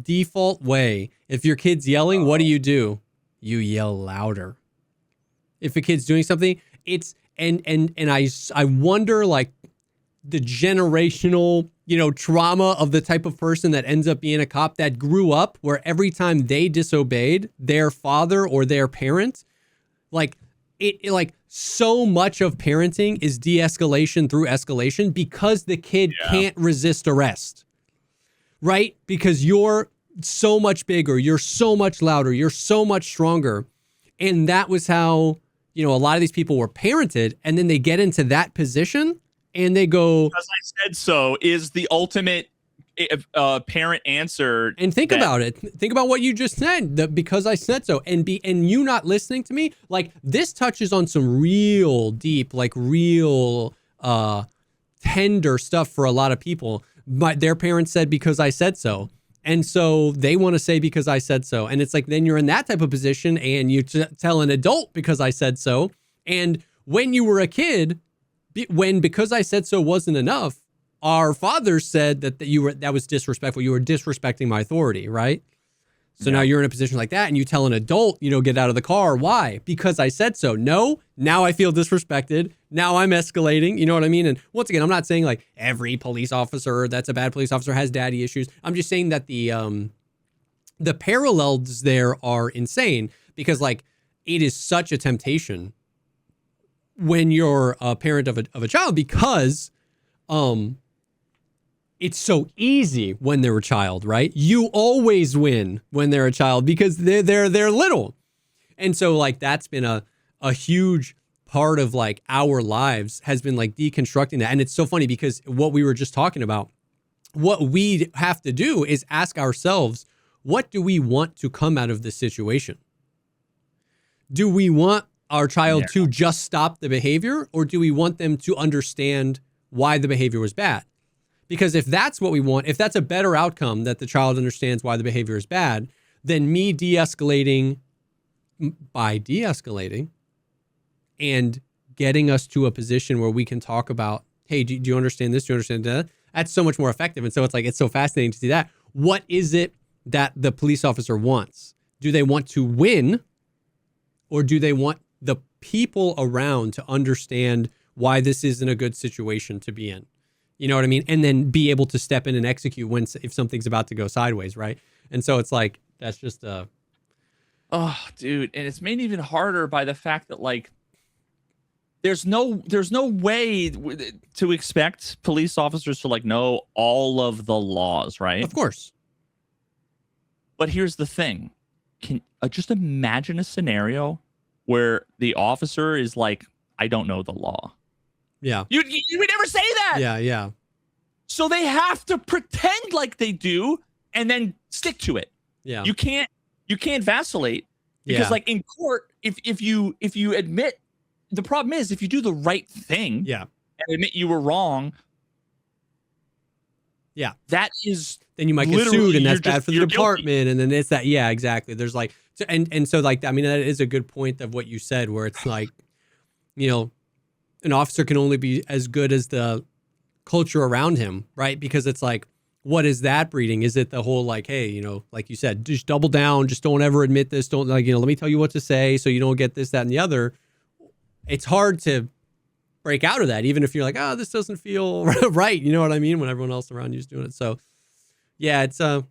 default way. If your kid's yelling, what do? You yell louder. If a kid's doing something, it's and I wonder like the generational trauma of the type of person that ends up being a cop that grew up where every time they disobeyed their father or their parent, like it like so much of parenting is de-escalation through escalation, because the kid can't resist arrest, right? Because you're so much bigger, you're so much louder, you're so much stronger. And that was how, a lot of these people were parented, and then they get into that position and they go, because I said so is the ultimate parent answer. And think about it. Think about what you just said, because I said so, and you not listening to me. Like, this touches on some real deep, like real tender stuff for a lot of people. But their parents said because I said so. And so they want to say because I said so. And it's like, then you're in that type of position and you tell an adult because I said so. And when you were a kid, when because I said so wasn't enough, our fathers said that that was disrespectful. You were disrespecting my authority, right? So now you're in a position like that and you tell an adult, get out of the car. Why? Because I said so. No, now I feel disrespected. Now I'm escalating. You know what I mean? And once again, I'm not saying like every police officer that's a bad police officer has daddy issues. I'm just saying that the parallels there are insane because like it is such a temptation when you're a parent of a child because it's so easy when they're a child, right? You always win when they're a child because they're little. And so like that's been a huge part of like our lives has been like deconstructing that. And it's so funny because what we were just talking about, what we have to do is ask ourselves, what do we want to come out of this situation? Do we want our child to just stop the behavior, or do we want them to understand why the behavior was bad? Because if that's what we want, if that's a better outcome, that the child understands why the behavior is bad, then me de-escalating and getting us to a position where we can talk about, hey, do you understand this? Do you understand that? That's so much more effective. And so it's like, it's so fascinating to see that. What is it that the police officer wants? Do they want to win, or do they want the people around to understand why this isn't a good situation to be in? You know what I mean? And then be able to step in and execute if something's about to go sideways, right? And so it's like, that's just oh, dude. And it's made even harder by the fact that like, there's no way to expect police officers to like know all of the laws, right? Of course. But here's the thing. Can just imagine a scenario where the officer is like, I don't know the law. Yeah. You would never say that. Yeah. So they have to pretend like they do and then stick to it. Yeah. You can't vacillate because like in court, if you admit, the problem is if you do the right thing and admit you were wrong, that is then you might get sued, and that's bad for the department, guilty. And then it's that. Yeah, exactly. There's like, and so like, I mean, that is a good point of what you said, where it's like, an officer can only be as good as the culture around him, right? Because it's like, what is that breeding? Is it the whole like, hey, like you said, just double down, just don't ever admit this, don't like, let me tell you what to say so you don't get this, that, and the other. It's hard to break out of that, even if you're like, this doesn't feel right. You know what I mean? When everyone else around you is doing it. So yeah, it's I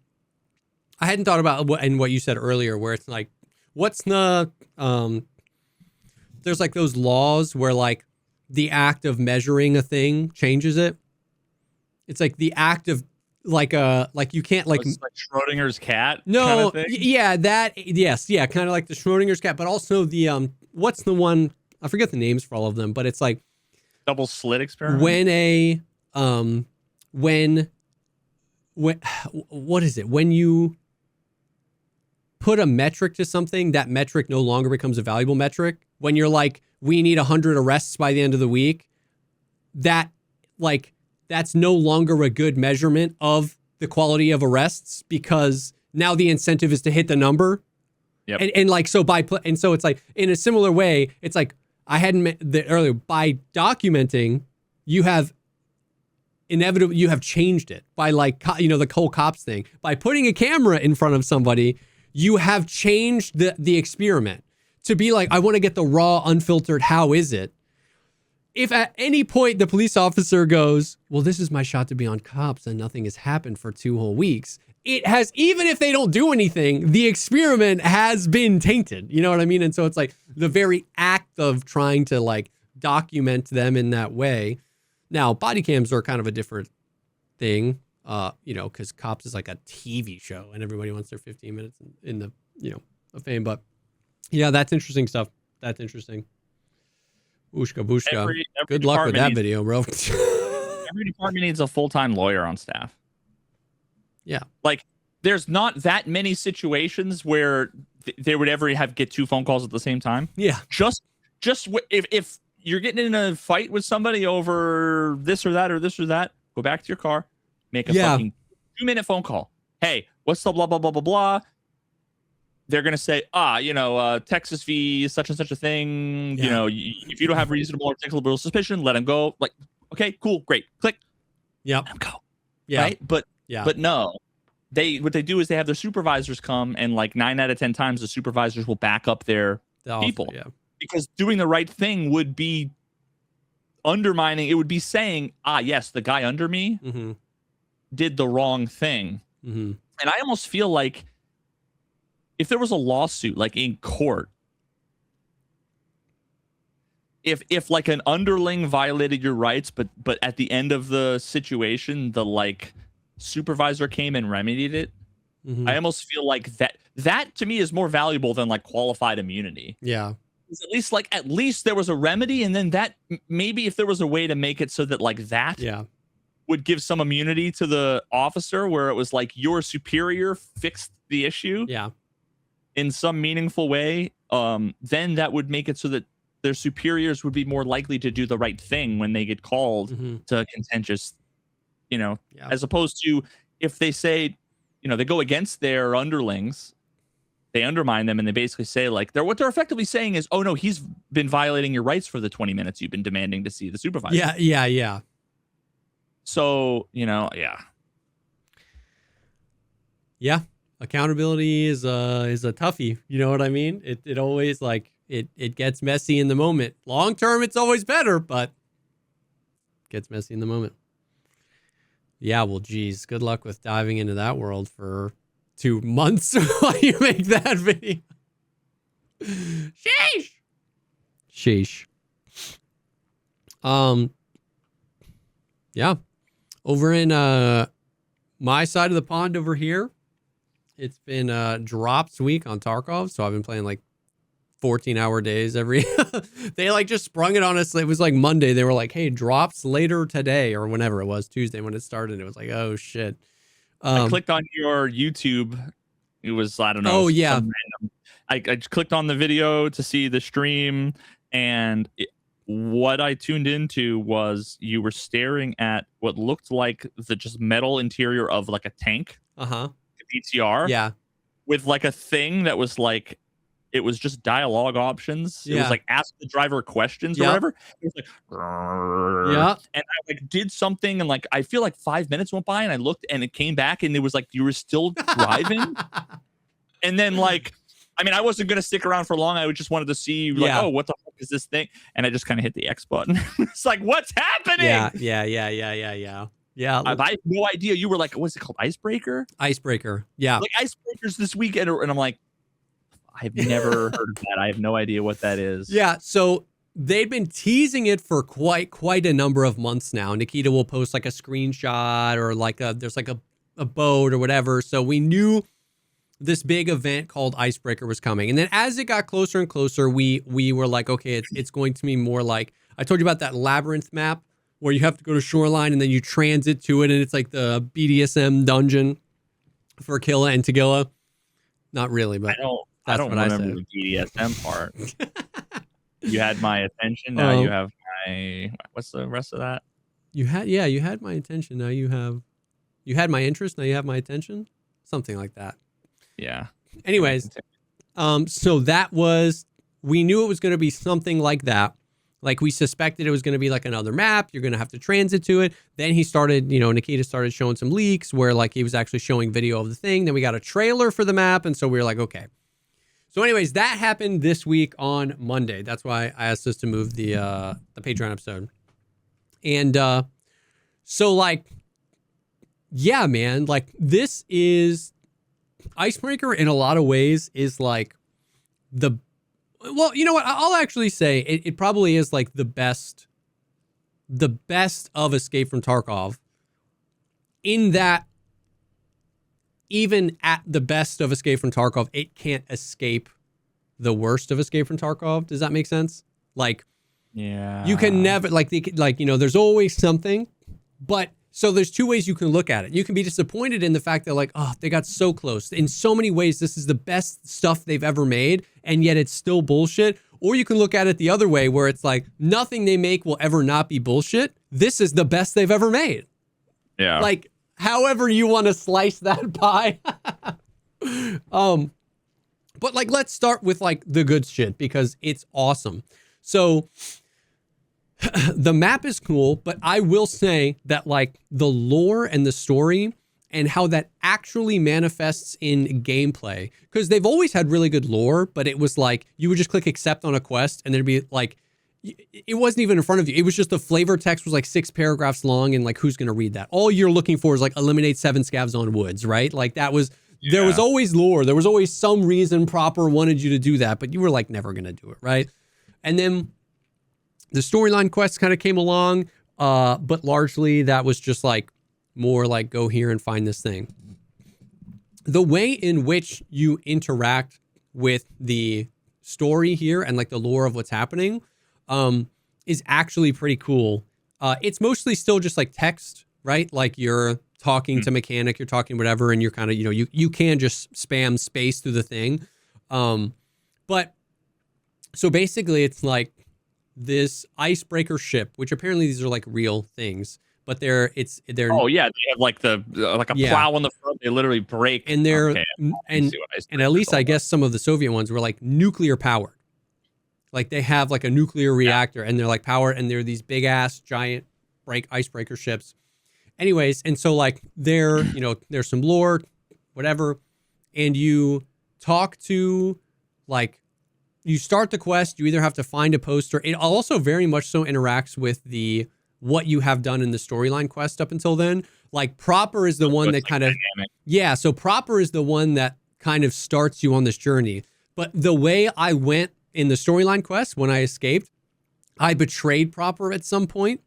hadn't thought about what you said earlier, where it's like, what's the there's like those laws where like the act of measuring a thing changes it. It's like the act of like you can't like Schrodinger's cat. No, kind of thing? Yeah, that yes, yeah, kind of like the Schrodinger's cat, but also the what's the one? I forget the names for all of them, but it's like double slit experiment. When what is it? When you put a metric to something, that metric no longer becomes a valuable metric. When you're like, we need 100 arrests by the end of the week, that's no longer a good measurement of the quality of arrests, because now the incentive is to hit the number. Yep. And like, so so it's like, in a similar way, it's like, I hadn't meant that earlier, by documenting, you have changed it by like, the whole cops thing. By putting a camera in front of somebody, you have changed the experiment to be like, I want to get the raw, unfiltered, how is it? If at any point the police officer goes, well, this is my shot to be on cops and nothing has happened for 2 whole weeks, it has, even if they don't do anything, the experiment has been tainted. You know what I mean? And so it's like the very act of trying to like document them in that way. Now, body cams are kind of a different thing, because Cops is like a TV show and everybody wants their 15 minutes in the, of fame. But yeah, that's interesting stuff. That's interesting. Booshka, booshka. Every Good luck with that video, bro. Every department needs a full-time lawyer on staff. Yeah. Like, there's not that many situations where they would ever get 2 phone calls at the same time. Yeah. Just if you're getting in a fight with somebody over this or that or this or that, go back to your car, make a fucking 2-minute phone call. Hey, what's the blah, blah, blah, blah, blah. They're going to say, Texas v. such and such a thing. Yeah. If you don't have reasonable or articulable suspicion, let him go. Like, okay, cool, great. Click. Yep. Let him go. Yeah. Right? But no, what they do is they have their supervisors come, and like 9 out of 10 times the supervisors will back up their people. Yeah. Because doing the right thing would be undermining. It would be saying, yes, the guy under me did the wrong thing. And I almost feel like if there was a lawsuit, like in court, if like an underling violated your rights, but at the end of the situation, the like supervisor came and remedied it, I almost feel like that to me is more valuable than like qualified immunity. Yeah. At least there was a remedy, and then that maybe if there was a way to make it so that like that would give some immunity to the officer, where it was like your superior fixed the issue in some meaningful way, then that would make it so that their superiors would be more likely to do the right thing when they get called to a contentious, as opposed to if they say, they go against their underlings, they undermine them, and they basically say like what they're effectively saying is, oh no, he's been violating your rights for the 20 minutes you've been demanding to see the supervisor. Yeah. So, Yeah. Accountability is a toughie. You know what I mean? It always like it gets messy in the moment. Long term, it's always better, but it gets messy in the moment. Yeah, well, geez, good luck with diving into that world for 2 months while you make that video. Sheesh. Yeah. Over in my side of the pond over here, it's been drops week on Tarkov, so I've been playing like 14-hour days every. They like just sprung it on us. It was like Monday. They were like, "Hey, drops later today," or whenever it was, Tuesday when it started. It was like, "Oh shit." I clicked on your YouTube. It was, I don't know. Oh yeah. I clicked on the video to see the stream, and what I tuned into was you were staring at what looked like the just metal interior of like a tank. BTR. Yeah. With like a thing that was like, it was just dialogue options. It was like ask the driver questions or whatever. It was like, and I like did something, and like I feel like 5 minutes went by, and I looked, and it came back, and it was like you were still driving. And then like, I mean, I wasn't gonna stick around for long. I just wanted to see like, oh, what the fuck is this thing? And I just kind of hit the X button. It's like, what's happening? Yeah. I have no idea. You were like, what's it called? Icebreaker? Yeah. Like Icebreakers this weekend. And I'm like, I've never heard of that. I have no idea what that is. Yeah. So they've been teasing it for quite a number of months now. Nikita will post like a screenshot or like there's like a boat or whatever. So we knew this big event called Icebreaker was coming. And then as it got closer and closer, we were like, okay, it's going to be more like, I told you about that labyrinth map where you have to go to Shoreline and then you transit to it, and it's like the BDSM dungeon for Killa and Tagilla. Not really, but I don't remember the BDSM part. You had my attention. Now you have my. What's the rest of that? You had my attention. Now you had my interest. Now you have my attention. Something like that. Yeah. Anyways, so that was, we knew it was going to be something like that. Like we suspected it was going to be like another map. You're going to have to transit to it. Then he started, Nikita started showing some leaks where like he was actually showing video of the thing. Then we got a trailer for the map. And so we were like, okay. So anyways, that happened this week on Monday. That's why I asked us to move the Patreon episode. And so like, yeah, man, like this is Icebreaker in a lot of ways is like well, you know what? I'll actually say it probably is like the best of Escape from Tarkov, in that even at the best of Escape from Tarkov, it can't escape the worst of Escape from Tarkov. Does that make sense? Like, yeah, you can never there's always something, but so there's two ways you can look at it. You can be disappointed in the fact that like, oh, they got so close. In so many ways, this is the best stuff they've ever made, and yet it's still bullshit. Or you can look at it the other way where it's like, nothing they make will ever not be bullshit. This is the best they've ever made. Yeah. Like, however you want to slice that pie. But like, let's start with like the good shit because it's awesome. So the map is cool, but I will say that like the lore and the story and how that actually manifests in gameplay. Because they've always had really good lore, but it was like you would just click accept on a quest and there'd be like, it wasn't even in front of you. It was just the flavor text was like 6 paragraphs long, and like, who's going to read that? All you're looking for is like eliminate 7 scavs on woods, right? Like that was, there was always lore. There was always some reason Proper wanted you to do that, but you were like never going to do it, right? And then the storyline quests kind of came along, but largely that was just like more like go here and find this thing. The way in which you interact with the story here and like the lore of what's happening is actually pretty cool. It's mostly still just like text, right? Like you're talking to mechanic, you're talking whatever, and you're kind of, you can just spam space through the thing. But so basically it's like this icebreaker ship, which apparently these are like real things, but they're oh yeah, they have like the like a plow on the front, they literally break, and they're and at least I guess some of the Soviet ones were like nuclear powered. Like they have like a nuclear reactor and they're like powered, and they're these big ass giant icebreaker ships. Anyways, and so like there's some lore, whatever, and you talk to like, you start the quest, you either have to find a poster. It also very much so interacts with what you have done in the storyline quest up until then. Like Proper is the one that kind of, so Proper is the one that kind of starts you on this journey. But the way I went in the storyline quest when I escaped, I betrayed Proper at some point.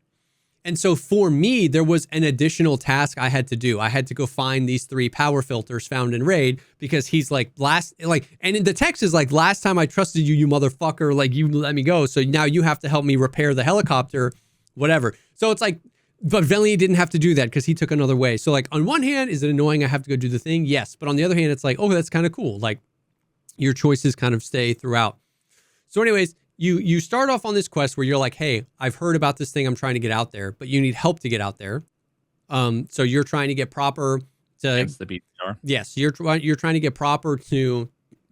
And so for me, there was an additional task I had to do. I had to go find these 3 power filters found in Raid, because he's like, and in the text is like, last time I trusted you, you motherfucker, like you let me go. So now you have to help me repair the helicopter, whatever. So it's like, but Veli didn't have to do that because he took another way. So like on one hand, is it annoying I have to go do the thing? Yes. But on the other hand, it's like, oh, that's kind of cool. Like your choices kind of stay throughout. So anyways, you start off on this quest where you're like, hey, I've heard about this thing, I'm trying to get out there, but you need help to get out there. So you're trying to get Proper to... Against the BTR. Yes, you're trying to get Proper to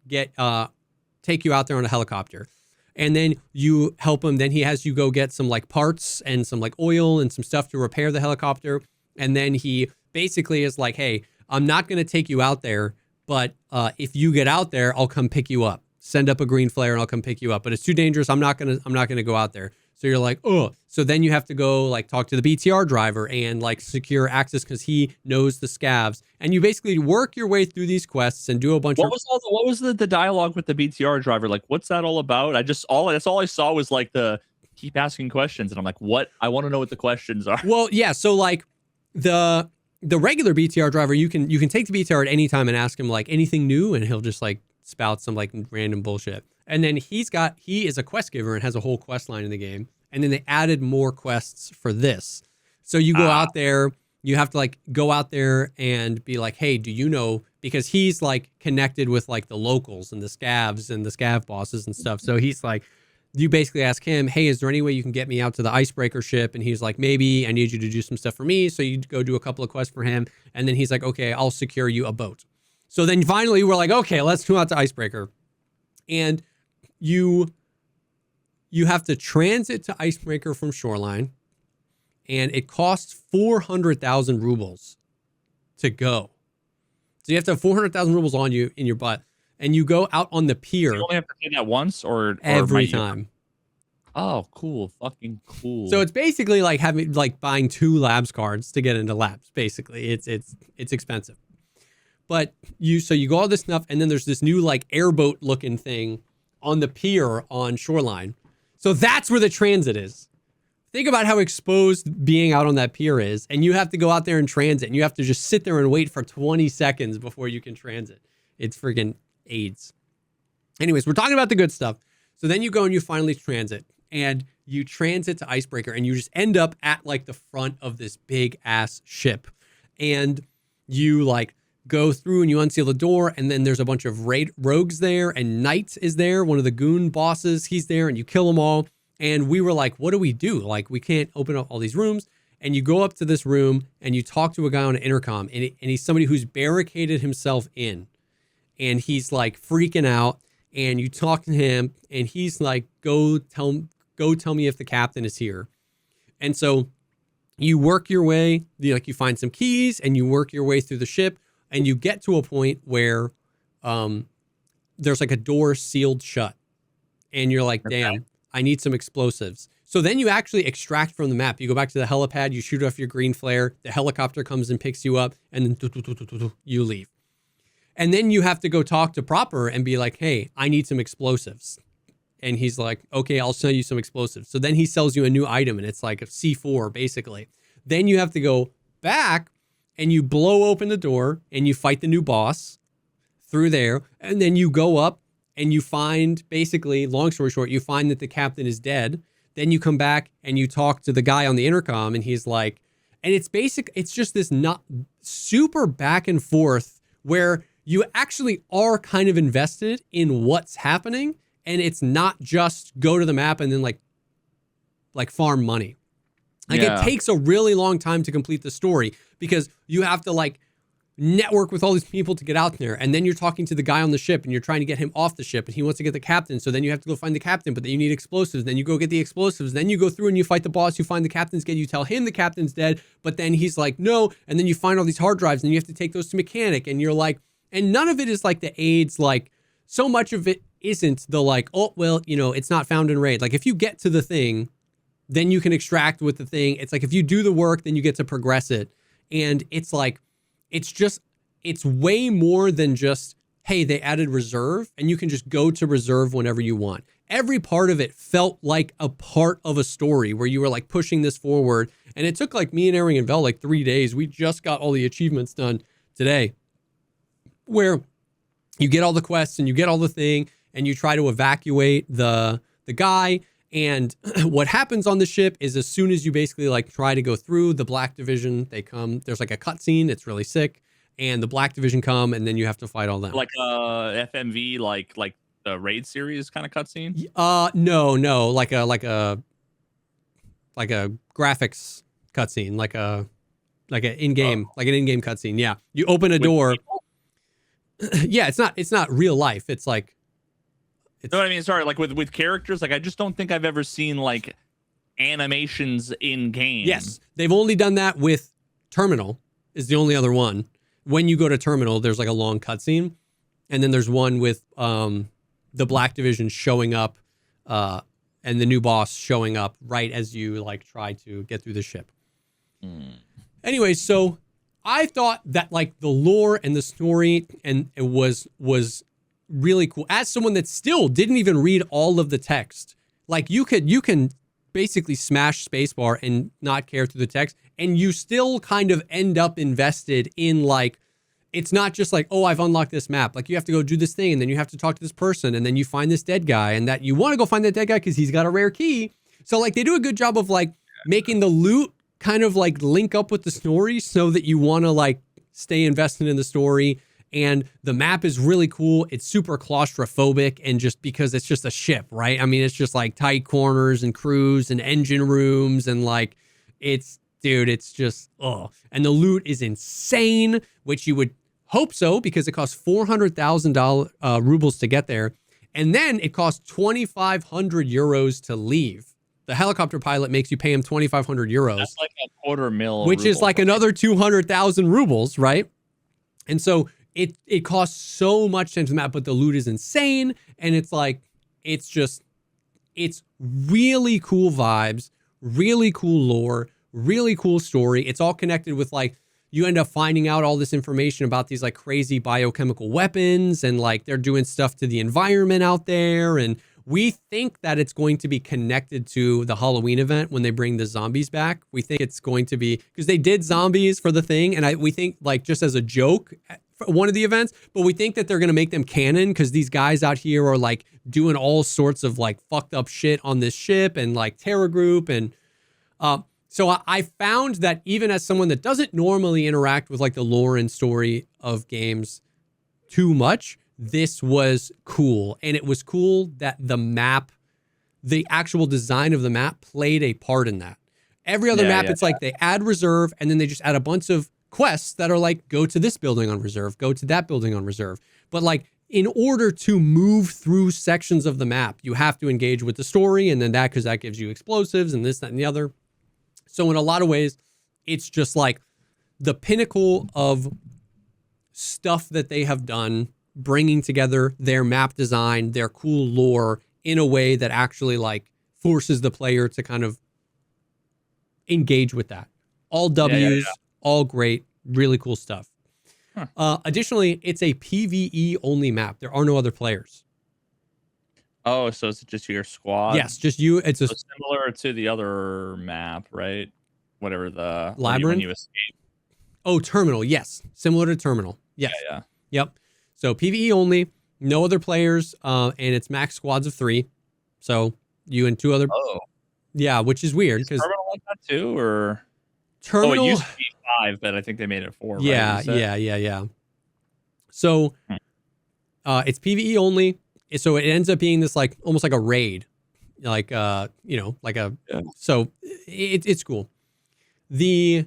get take you out there on a helicopter. And then you help him. Then he has you go get some like parts and some like oil and some stuff to repair the helicopter. And then he basically is like, hey, I'm not going to take you out there, but if you get out there, I'll come pick you up. Send up a green flare and I'll come pick you up. But it's too dangerous. I'm not gonna go out there. So you're like, oh. So then you have to go like talk to the BTR driver and like secure access because he knows the scavs. And you basically work your way through these quests and do a bunch what was the dialogue with the BTR driver? Like, what's that all about? That's all I saw was like the keep asking questions, and I'm like, what? I want to know what the questions are. Well, yeah. So like the regular BTR driver, you can take the BTR at any time and ask him like anything new, and he'll just like spout some like random bullshit. And then he is a quest giver and has a whole quest line in the game. And then they added more quests for this. So you go out there, you have to like go out there and be like, hey, do you know, because he's like connected with like the locals and the scavs and the scav bosses and stuff. So he's like, you basically ask him, hey, is there any way you can get me out to the icebreaker ship? And he's like, maybe. I need you to do some stuff for me. So you go do a couple of quests for him. And then he's like, okay, I'll secure you a boat. So then finally we're like, okay, let's go out to Icebreaker. And you have to transit to Icebreaker from Shoreline, and it costs 400,000 rubles to go. So you have to have 400,000 rubles on you in your butt, and you go out on the pier. You only have to pay that once or every time. Oh, cool. Fucking cool. So it's basically like buying 2 labs cards to get into labs. Basically, it's expensive. But you go all this stuff, and then there's this new like airboat looking thing on the pier on Shoreline. So that's where the transit is. Think about how exposed being out on that pier is, and you have to go out there and transit, and you have to just sit there and wait for 20 seconds before you can transit. It's friggin' AIDS. Anyways, we're talking about the good stuff. So then you go and you finally transit, and you transit to Icebreaker, and you just end up at like the front of this big ass ship, and you like go through and you unseal the door, and then there's a bunch of rogues there, and Knight is there, one of the goon bosses. He's there, and you kill them all. And we were like, what do we do? Like, we can't open up all these rooms. And you go up to this room and you talk to a guy on an intercom, and he's somebody who's barricaded himself in, and he's like freaking out. And you talk to him, and he's like, go tell me if the captain is here. And so You work your way, you find some keys and you work your way through the ship, and you get to a point where there's like a door sealed shut, and you're like, damn, I need some explosives. So then you actually extract from the map. You go back to the helipad, you shoot off your green flare, the helicopter comes and picks you up, and then you leave. And then you have to go talk to Proper and be like, hey, I need some explosives. And he's like, okay, I'll sell you some explosives. So then he sells you a new item, and it's like a C4 basically. Then you have to go back and you blow open the door and you fight the new boss through there. And then you go up and you find, basically, long story short, you find that the captain is dead. Then you come back and you talk to the guy on the intercom, and he's like, and it's just this not super back and forth where you actually are kind of invested in what's happening. And it's not just go to the map and then like farm money. It takes a really long time to complete the story, because you have to like network with all these people to get out there. And then you're talking to the guy on the ship and you're trying to get him off the ship, and he wants to get the captain. So then you have to go find the captain, but then you need explosives. Then you go get the explosives. Then you go through and you fight the boss. You find the captain's dead. You tell him the captain's dead, but then he's like, no. And then you find all these hard drives and you have to take those to mechanic. And you're like, and none of it is like the aids, like so much of it isn't the like, oh, well, it's not found in raid. Like if you get to the thing, then you can extract with the thing. It's like if you do the work, then you get to progress it. And it's like, it's way more than just, hey, they added reserve and you can just go to reserve whenever you want. Every part of it felt like a part of a story where you were like pushing this forward. And it took like me and Aaron and Vel like 3 days. We just got all the achievements done today, where you get all the quests and you get all the thing and you try to evacuate the guy. And what happens on the ship is, as soon as you basically like try to go through, the Black Division, they come, there's like a cutscene. It's really sick. And the Black Division come, and then you have to fight all them. Like FMV, like the raid series kind of cutscene? No, like a graphics cutscene, like an in-game cutscene. Yeah. You open a door. Yeah, it's not real life. It's like, you know what I mean? Sorry, like with characters, like I just don't think I've ever seen like animations in game. Yes, they've only done that with Terminal is the only other one. When you go to Terminal, there's like a long cutscene, and then there's one with the Black Division showing up, and the new boss showing up right as you like try to get through the ship. Anyway, so I thought that like the lore and the story and it was really cool. As someone that still didn't even read all of the text, like you can basically smash spacebar and not care through the text, and you still kind of end up invested in like, it's not just like, oh, I've unlocked this map. Like you have to go do this thing, and then you have to talk to this person, and then you find this dead guy, and that you want to go find that dead guy because he's got a rare key. So like they do a good job of like making the loot kind of like link up with the story so that you want to like stay invested in the story. And the map is really cool. It's super claustrophobic, and just because it's just a ship, right? I mean, it's just like tight corners and crews and engine rooms, and like it's just, oh. And the loot is insane, which you would hope so, because it costs $400,000 rubles to get there. And then it costs 2,500 euros to leave. The helicopter pilot makes you pay him 2,500 euros. That's like $250,000. Which is like another 200,000 rubles, right? And so it costs so much to enter the map, but the loot is insane. And it's like, it's really cool vibes, really cool lore, really cool story. It's all connected with like, you end up finding out all this information about these like crazy biochemical weapons, and like they're doing stuff to the environment out there. And we think that it's going to be connected to the Halloween event when they bring the zombies back. We think it's going to be, because they did zombies for the thing, and we think like just as a joke for one of the events, but we think that they're going to make them canon because these guys out here are like doing all sorts of like fucked up shit on this ship, and like Terror Group. And so I found that even as someone that doesn't normally interact with like the lore and story of games too much, this was cool. And it was cool that the map, the actual design of the map played a part in that. Every other map, it's like they add reserve, and then they just add a bunch of quests that are like, go to this building on reserve, go to that building on reserve. But like, in order to move through sections of the map, you have to engage with the story, and then because that gives you explosives and this, that, and the other. So in a lot of ways, it's just like the pinnacle of stuff that they have done, bringing together their map design, their cool lore in a way that actually like forces the player to kind of engage with that. All W's, all great, really cool stuff. Additionally, it's a PvE only map. There are no other players. Oh, so it's just your squad? Yes, just you. It's so similar to the other map, right? Whatever the Labyrinth. When you escape. Oh, Terminal. Yes, similar to Terminal. Yes. Yeah. Yep. So PvE only, no other players, and it's max squads of 3. So you and 2 other. Oh. Yeah, which is weird because Terminal like that too, or Terminal. Oh, it used to be 5, but I think they made it 4. Yeah, right? yeah. So, it's PvE only. So it ends up being this like almost like a raid, like like a. Yeah. So it's cool. The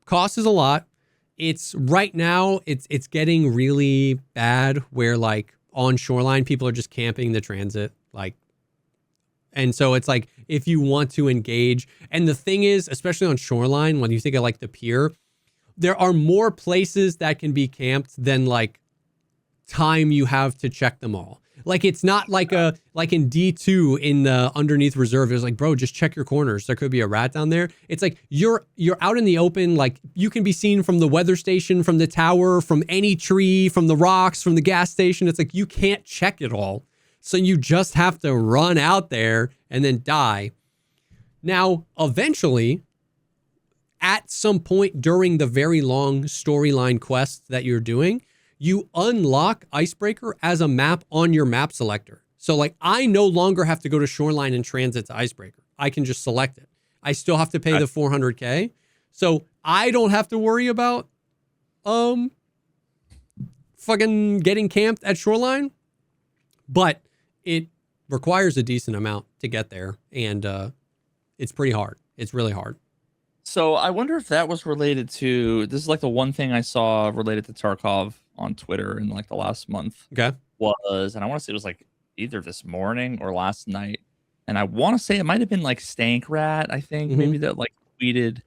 cost is a lot. It's right now. It's getting really bad where like on Shoreline people are just camping the transit like. And so it's like, if you want to engage, and the thing is, especially on Shoreline, when you think of like the pier, there are more places that can be camped than like time you have to check them all. Like, it's not like like in D2 in the underneath reserve, it's like, bro, just check your corners. There could be a rat down there. It's like, you're out in the open. Like, you can be seen from the weather station, from the tower, from any tree, from the rocks, from the gas station. It's like, you can't check it all. So you just have to run out there and then die. Now, eventually, at some point during the very long storyline quest that you're doing, you unlock Icebreaker as a map on your map selector. So like, I no longer have to go to Shoreline and transit to Icebreaker. I can just select it. I still have to pay the $400K. So I don't have to worry about fucking getting camped at Shoreline. But it requires a decent amount to get there, and it's pretty hard. It's really hard. So I wonder if that was related to, this is like the one thing I saw related to Tarkov on Twitter in like the last month. Okay. Was, and I want to say it was like either this morning or last night, and I want to say it might have been like Stankrat, I think, maybe that like tweeted,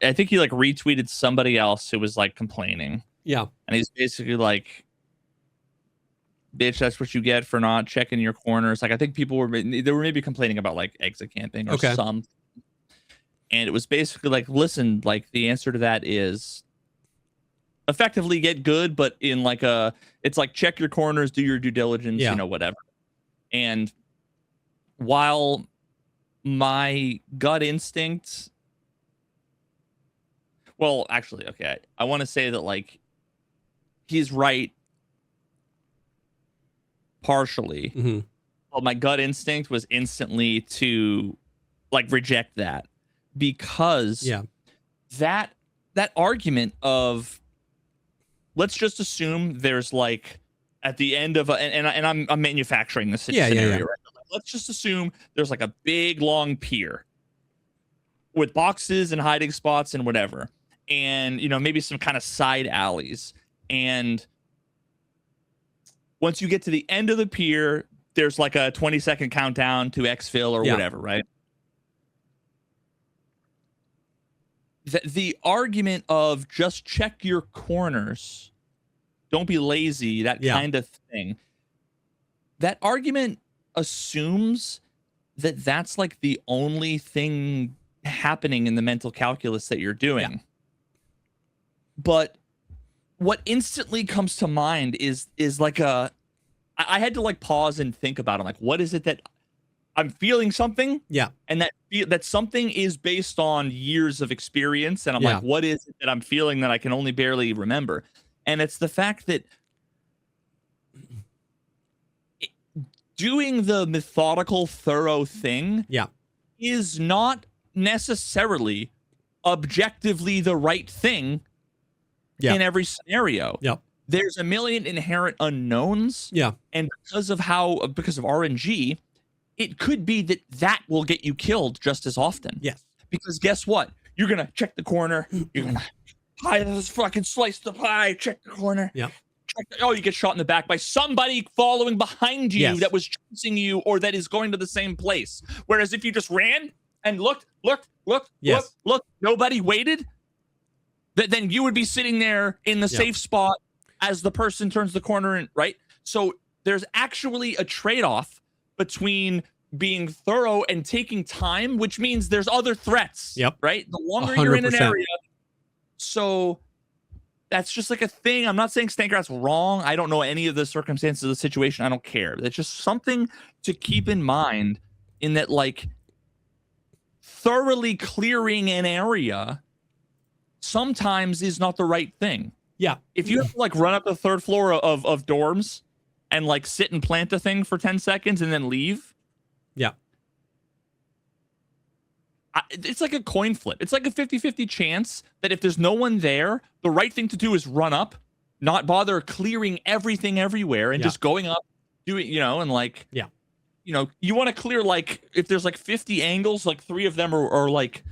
I think he like retweeted somebody else who was like complaining. Yeah. And he's basically like, bitch, that's what you get for not checking your corners. Like, I think people were maybe complaining about like exit camping or something. And it was basically like, listen, like the answer to that is effectively get good, but in like it's like check your corners, do your due diligence, whatever. And while my gut instinct, well, actually, okay, I want to say that like he's right partially. Well, my gut instinct was instantly to like reject that, because that argument of, let's just assume there's like at the end of and I'm manufacturing this scenario, right? Let's just assume there's like a big long pier with boxes and hiding spots and whatever, and maybe some kind of side alleys, and once you get to the end of the pier, there's like a 20-second countdown to exfil or whatever, right? The argument of just check your corners, don't be lazy, that kind of thing. That argument assumes that that's like the only thing happening in the mental calculus that you're doing. Yeah. But what instantly comes to mind is like I had to like pause and think about it. Like, what is it that I'm feeling something? Yeah. And that something is based on years of experience. And I'm like, what is it that I'm feeling that I can only barely remember? And it's the fact that doing the methodical, thorough thing is not necessarily objectively the right thing in every scenario. There's a million inherent unknowns. And because of RNG, it could be that will get you killed just as often. Yes. Because guess what? You're going to check the corner. You're going to pie this fucking slice the pie, check the corner. Yeah. You get shot in the back by somebody following behind you that was chasing you or that is going to the same place. Whereas if you just ran and looked, Yes. look, nobody waited, then you would be sitting there in the safe spot as the person turns the corner, and right? So there's actually a trade-off between being thorough and taking time, which means there's other threats. Yep. Right? The longer 100%. you're in an area. So that's just like a thing. I'm not saying Stanker's wrong. I don't know any of the circumstances of the situation. I don't care. That's just something to keep in mind, in that, like, thoroughly clearing an area sometimes is not the right thing. Yeah. If you have to, like, run up the third floor of dorms and, like, sit and plant a thing for 10 seconds and then leave. Yeah. It's like a coin flip. It's like a 50-50 chance that if there's no one there, the right thing to do is run up, not bother clearing everything everywhere, and just going up, doing, and like, you want to clear, like, if there's like 50 angles, like 3 of them are like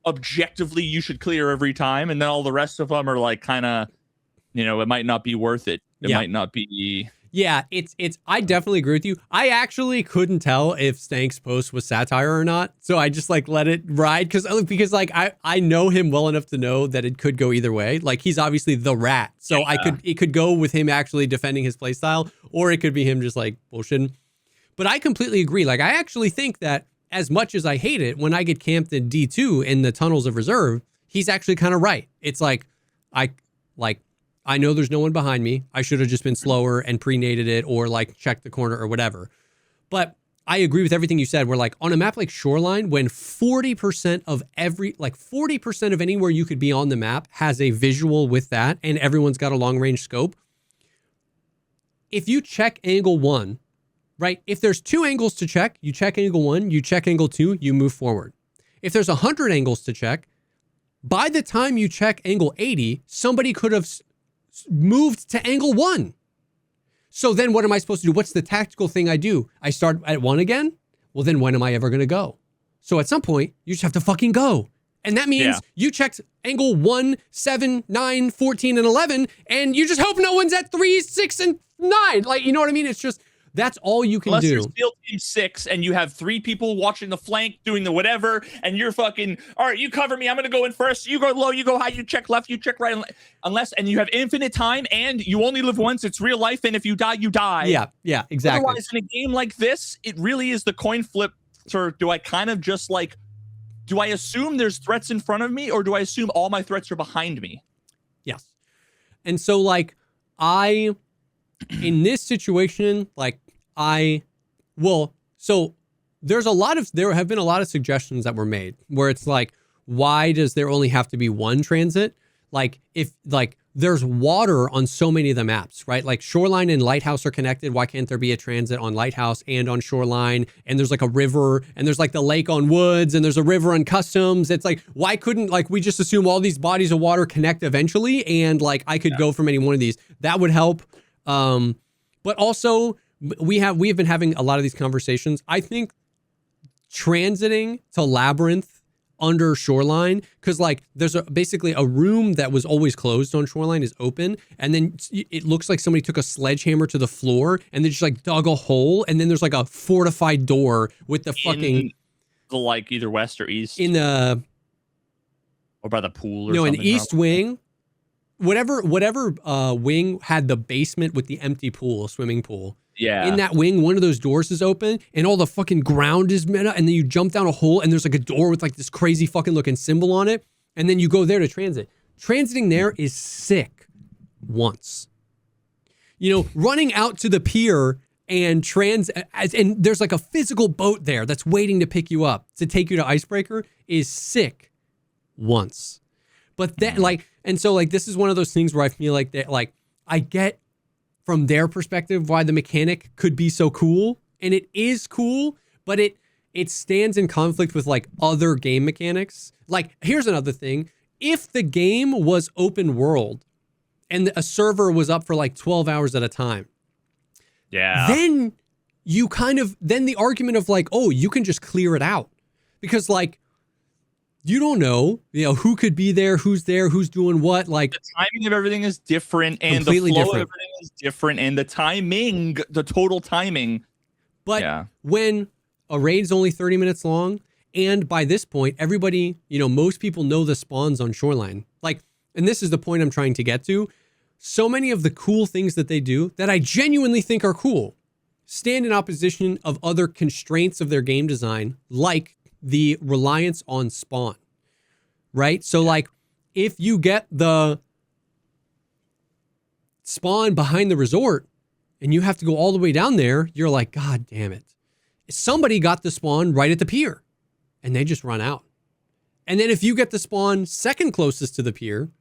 objectively you should clear every time, and then all the rest of them are like kind of, it might not be worth it. It might not be. Yeah, it's. I definitely agree with you. I actually couldn't tell if Stank's post was satire or not, so I just like let it ride because like I know him well enough to know that it could go either way. Like, he's obviously the rat, so it could go with him actually defending his playstyle, or it could be him just like bullshitting. But I completely agree. Like, I actually think that as much as I hate it, when I get camped in D2 in the tunnels of reserve, he's actually kind of right. It's like I know there's no one behind me. I should have just been slower and pre-nated it, or like checked the corner or whatever. But I agree with everything you said. Where, like, on a map like Shoreline, when 40% of anywhere you could be on the map has a visual with that, and everyone's got a long range scope. If you check angle 1, right? If there's 2 angles to check, you check angle 1, you check angle 2, you move forward. If there's 100 angles to check, by the time you check angle 80, somebody could have moved to angle 1. So then what am I supposed to do? What's the tactical thing I do? I start at 1 again? Well, then when am I ever going to go? So at some point, you just have to fucking go. And that means you checked angle 1, 7, 9, 14, and 11, and you just hope no one's at 3, 6, and 9. Like, you know what I mean? It's just, that's all you can Unless do. You're SEAL Team 6 and you have 3 people watching the flank doing the whatever, and you're fucking, all right, you cover me, I'm going to go in first. You go low, you go high, you check left, you check right. And you have infinite time, and you only live once. It's real life, and if you die, you die. Yeah, exactly. Otherwise, in a game like this, it really is the coin flip. Do I kind of just like, do I assume there's threats in front of me, or do I assume all my threats are behind me? Yes. And so, like, in this situation, like, so there have been a lot of suggestions that were made where it's like, why does there only have to be one transit? Like, if like there's water on so many of the maps, right? Like, Shoreline and Lighthouse are connected. Why can't there be a transit on Lighthouse and on Shoreline? And there's like a river, and there's like the lake on Woods, and there's a river on Customs. It's like, why couldn't, like, we just assume all these bodies of water connect eventually, and like I could go from any one of these? That would help. But also, we have been having a lot of these conversations. I think transiting to Labyrinth under Shoreline, because like there's basically a room that was always closed on Shoreline is open, and then it looks like somebody took a sledgehammer to the floor and they just like dug a hole, and then there's like a fortified door with the fucking like either west or east in the or by the pool or something. No, in East Wing. Whatever wing had the basement with the empty pool, swimming pool. Yeah. In that wing, one of those doors is open, and all the fucking ground is meta, and then you jump down a hole, and there's like a door with like this crazy fucking looking symbol on it, and then you go there to transit. Transiting there is sick once. Running out to the pier and and there's like a physical boat there that's waiting to pick you up to take you to Icebreaker is sick once. But that this is one of those things where I feel like that, like, I get from their perspective why the mechanic could be so cool, and it is cool, but it stands in conflict with like other game mechanics. Like, here's another thing. If the game was open world and a server was up for like 12 hours at a time, then the argument of like, oh, you can just clear it out, because like, you don't know, who could be there, who's doing what. Like, the timing of everything is different, and the flow of everything is different, and the total timing. But when a raid's only 30 minutes long, And by this point, everybody, most people know the spawns on Shoreline. Like, and this is the point I'm trying to get to. So many of the cool things that they do that I genuinely think are cool stand in opposition of other constraints of their game design, like the reliance on spawn, right? So like, if you get the spawn behind the resort and you have to go all the way down there, you're like, God damn it. Somebody got the spawn right at the pier and they just run out. And then if you get the spawn second closest to the pier,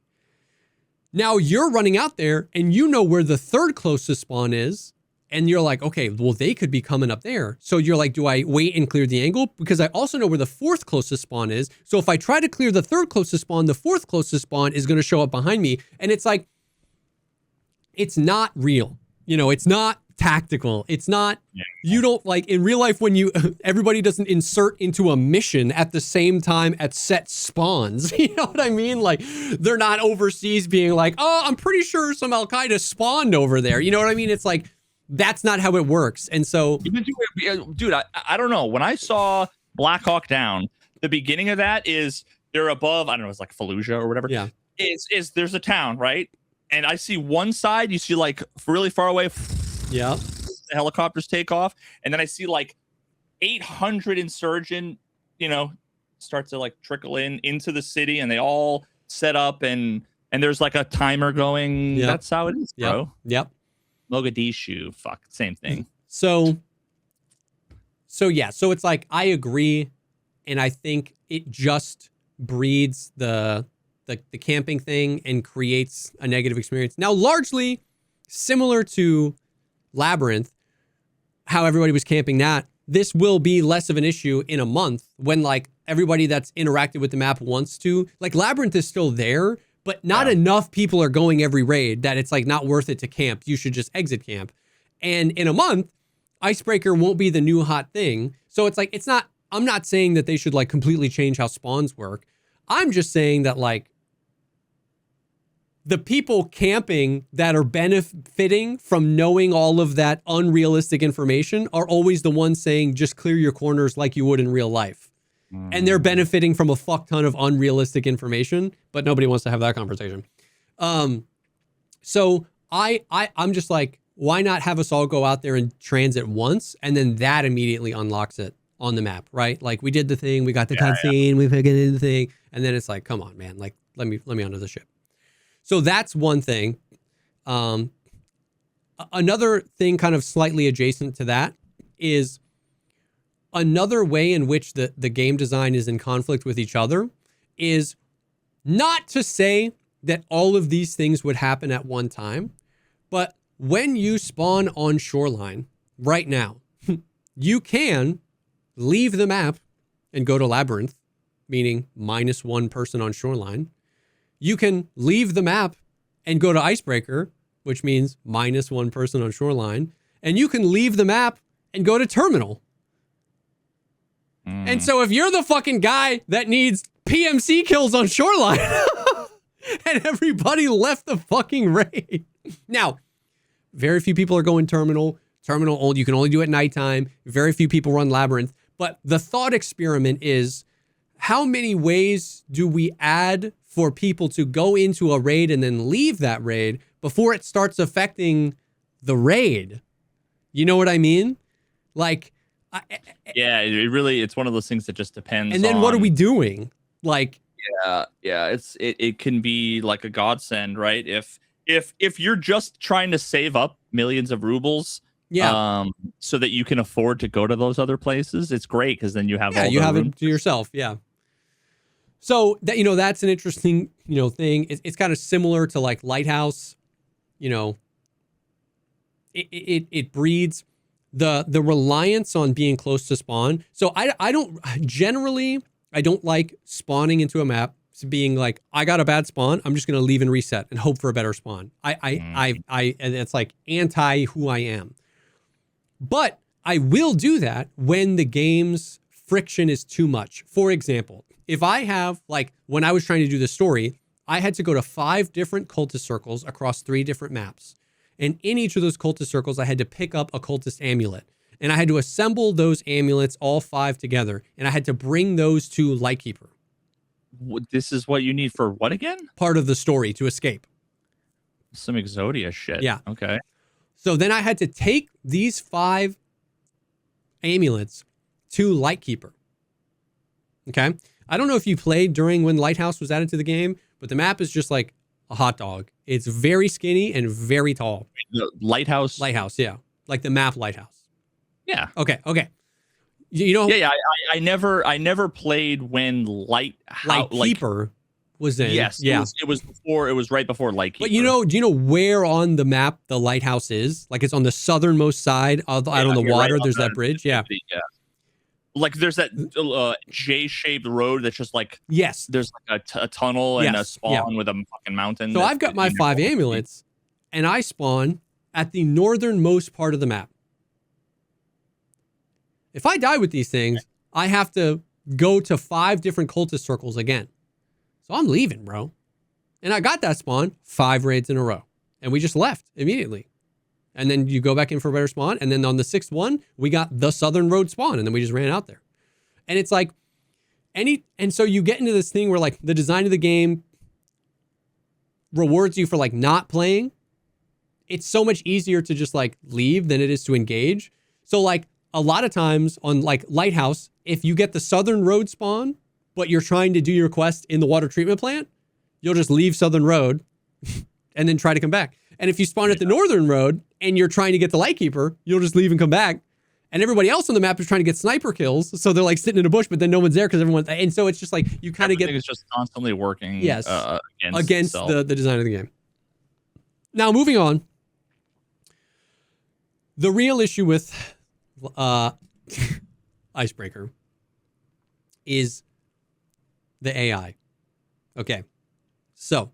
now you're running out there and you know where the third closest spawn is. And you're like, okay, well, they could be coming up there. So you're like, do I wait and clear the angle? Because I also know where the fourth closest spawn is. So if I try to clear the third closest spawn, the fourth closest spawn is going to show up behind me. And it's like, it's not real. It's not tactical. It's not, you don't like in real life when everybody doesn't insert into a mission at the same time at set spawns. You know what I mean? Like they're not overseas being like, oh, I'm pretty sure some Al-Qaeda spawned over there. You know what I mean? It's like, that's not how it works. And so, dude, I don't know. When I saw Black Hawk Down, the beginning of that is they're above, I don't know, it's like Fallujah or whatever. Yeah. Is there's a town, right? And I see one side, you see like really far away. Yeah. The helicopters take off. And then I see like 800 insurgent, start to like trickle into the city and they all set up and there's like a timer going. Yep. That's how it is, bro. Yep. Mogadishu, fuck, same thing. So yeah, so it's like I agree, and I think it just breeds the camping thing and creates a negative experience. Now, largely similar to Labyrinth, how everybody was camping that, this will be less of an issue in a month when like everybody that's interacted with the map wants to. Like Labyrinth is still there, but not enough people are going every raid that it's like not worth it to camp. You should just exit camp. And in a month, Icebreaker won't be the new hot thing. So it's like, I'm not saying that they should like completely change how spawns work. I'm just saying that like the people camping that are benefiting from knowing all of that unrealistic information are always the ones saying, just clear your corners like you would in real life. And they're benefiting from a fuck ton of unrealistic information, but nobody wants to have that conversation. So I'm just like, why not have us all go out there and transit once, and then that immediately unlocks it on the map, right? Like we did the thing, we got the cutscene, we fucking did the thing, and then it's like, come on, man, like let me onto the ship. So that's one thing. Another thing, kind of slightly adjacent to that, is another way in which the game design is in conflict with each other is not to say that all of these things would happen at one time, but when you spawn on Shoreline right now, you can leave the map and go to Labyrinth, meaning -1 person on Shoreline. You can leave the map and go to Icebreaker, which means -1 person on Shoreline. And you can leave the map and go to Terminal. And so if you're the fucking guy that needs PMC kills on Shoreline and everybody left the fucking raid. Now, very few people are going Terminal. Terminal, you can only do it at nighttime. Very few people run Labyrinth. But the thought experiment is, how many ways do we add for people to go into a raid and then leave that raid before it starts affecting the raid? You know what I mean? Like, it's one of those things that just depends. And then what are we doing? Like, it can be like a godsend, right? If you're just trying to save up millions of rubles, so that you can afford to go to those other places, it's great because then you have all you have room it to yourself. Yeah. So that, that's an interesting, thing. It's kind of similar to like Lighthouse. It breeds the reliance on being close to spawn. So I don't like spawning into a map being like, I got a bad spawn, I'm just gonna leave and reset and hope for a better spawn. And it's like anti who I am. But I will do that when the game's friction is too much. For example, if I have, like, when I was trying to do the story, I had to go to 5 different cultist circles across 3 different maps. And in each of those cultist circles, I had to pick up a cultist amulet. And I had to assemble those amulets, all 5 together. And I had to bring those to Lightkeeper. This is what you need for what again? Part of the story to escape. Some Exodia shit. Yeah. Okay. So then I had to take these 5 amulets to Lightkeeper. Okay. I don't know if you played during when Lighthouse was added to the game, but the map is just like a hot dog. It's very skinny and very tall. The Lighthouse? Lighthouse, yeah. Like the map Lighthouse. Yeah. Okay. You know, Yeah. I never played when Lightkeeper was in. Yes. Yeah. It was right before Lightkeeper. But do you know where on the map the lighthouse is? Like it's on the southernmost side out on the water. There's that bridge. Yeah. Like there's that J-shaped road that's just like, yes, there's like a tunnel and a spawn with a fucking mountain. So I've got my 5 amulets and I spawn at the northernmost part of the map. If I die with these things, I have to go to 5 different cultist circles again. So I'm leaving, bro. And I got that spawn 5 raids in a row. And we just left immediately. And then you go back in for a better spawn. And then on the 6th one, we got the Southern Road spawn. And then we just ran out there. And it's like, and so you get into this thing where like the design of the game rewards you for like not playing. It's so much easier to just like leave than it is to engage. So like a lot of times on like Lighthouse, if you get the Southern Road spawn, but you're trying to do your quest in the water treatment plant, you'll just leave Southern Road and then try to come back. And if you spawn at the Northern Road and you're trying to get the Lightkeeper, you'll just leave and come back. And everybody else on the map is trying to get sniper kills. So they're like sitting in a bush, but then no one's there because everyone's, and so it's just like, you kind of get. It's just constantly working against the design of the game. Now, moving on. The real issue with Icebreaker is the AI. Okay. So.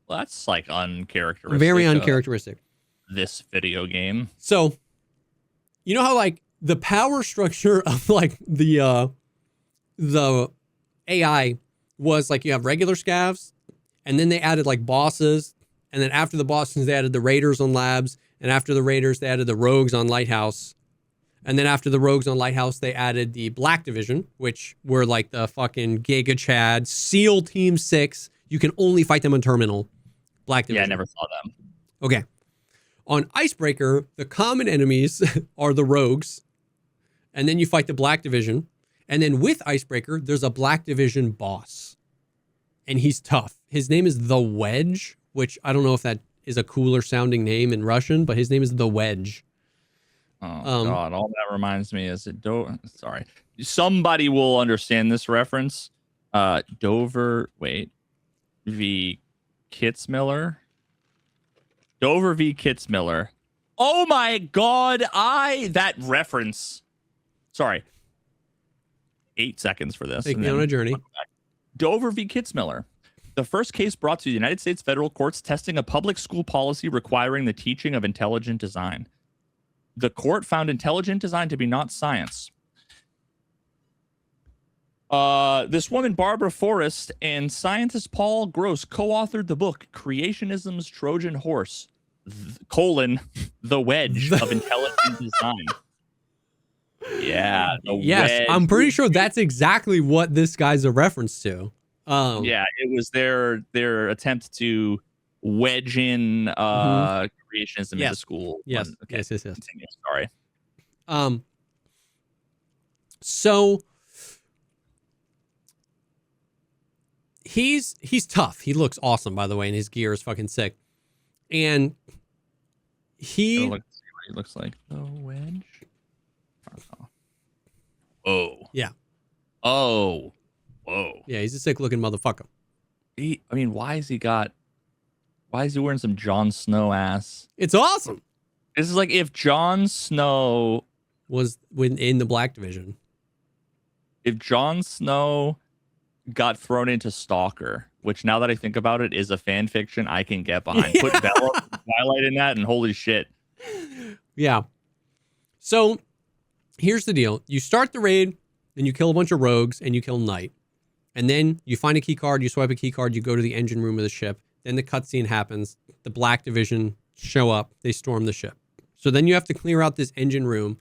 Well, that's like uncharacteristic. Very uncharacteristic. This video game. So, you know how like the power structure of like the AI was like you have regular scavs, and then they added like bosses, and then after the bosses they added the raiders on labs, and after the raiders they added the rogues on Lighthouse, and then after the rogues on Lighthouse they added the Black Division, which were like the fucking Giga Chad SEAL Team 6. You can only fight them on Terminal. Black Division. Yeah, I never saw them. Okay. On Icebreaker, the common enemies are the rogues, and then you fight the Black Division, and then with Icebreaker, there's a Black Division boss, and he's tough. His name is The Wedge, which I don't know if that is a cooler sounding name in Russian, but his name is The Wedge. Oh, God. All that reminds me is sorry. Somebody will understand this reference. Dover v. Kitzmiller. Dover v. Kitzmiller. Oh my God. That reference. Sorry. 8 seconds for this. Take me on a journey. Dover v. Kitzmiller. The first case brought to the United States federal courts testing a public school policy requiring the teaching of intelligent design. The court found intelligent design to be not science. This woman, Barbara Forrest, and scientist Paul Gross co-authored the book Creationism's Trojan Horse, the Wedge of Intelligent Design. Yeah. Yes, I'm pretty sure that's exactly what this guy's a reference to. Yeah, it was their attempt to wedge in creationism into school. Yes. Okay. Yes. Continue. Sorry. So he's tough. He looks awesome, by the way, and his gear is fucking sick. And See what he looks like. The Wedge. Oh. Yeah. Oh. Whoa. Yeah, he's a sick looking motherfucker. Why is he wearing some Jon Snow ass? It's awesome. This is like if Jon Snow was in the Black Division. If Jon Snow got thrown into Stalker, which now that I think about it is a fan fiction I can get behind. Put Bella Twilight in that and holy shit. Yeah. So here's the deal. You start the raid and you kill a bunch of rogues and you kill Knight. And then you find a key card, you swipe a key card, you go to the engine room of the ship. Then the cutscene happens. The Black Division show up. They storm the ship. So then you have to clear out this engine room.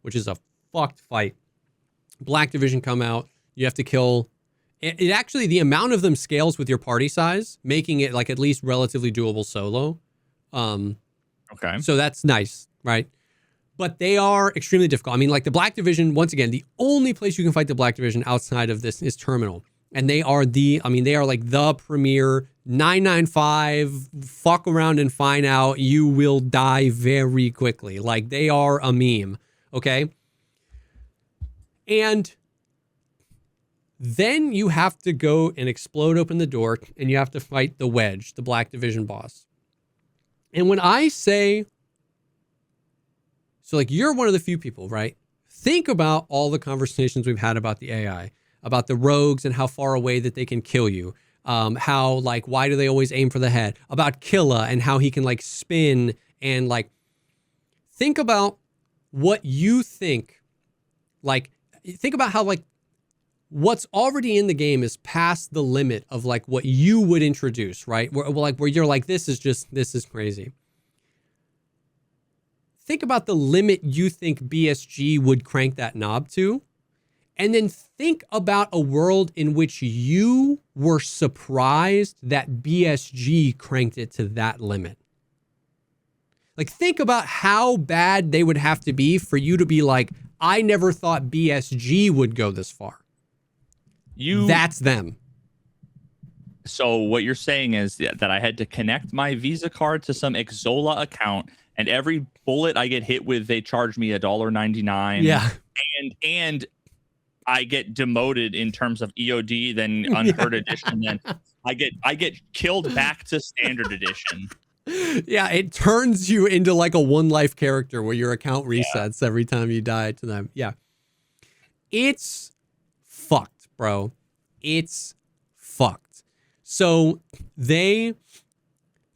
which is a fucked fight. Black Division come out. You have to kill. It actually, the amount of them scales with your party size, making it like at least relatively doable solo. Okay. So that's nice, right? But they are extremely difficult. I mean, like the Black Division, once again, the only place you can fight the Black Division outside of this is Terminal. And they are like the premier 995, fuck around and find out, you will die very quickly. Like they are a meme, okay? And then you have to go and explode open the door and you have to fight the Wedge, the Black Division boss. And when I say, so like you're one of the few people, right? Think about all the conversations we've had about the AI, about the rogues and how far away that they can kill you. How like, why do they always aim for the head? About Killa and how he can like spin and like, think about what you think. Like, think about how like what's already in the game is past the limit of like what you would introduce, right? Where you're like, this is crazy. Think about the limit you think BSG would crank that knob to. And then think about a world in which you were surprised that BSG cranked it to that limit. Like, think about how bad they would have to be for you to be like, I never thought BSG would go this far. That's them. So what you're saying is that I had to connect my Visa card to some Exola account, and every bullet I get hit with, they charge me $1.99. Yeah. And I get demoted in terms of EOD, then Unheard Edition, then I get killed back to Standard Edition. Yeah, it turns you into like a one life character where your account resets every time you die to them. Yeah. It's fucked, bro. It's fucked. So they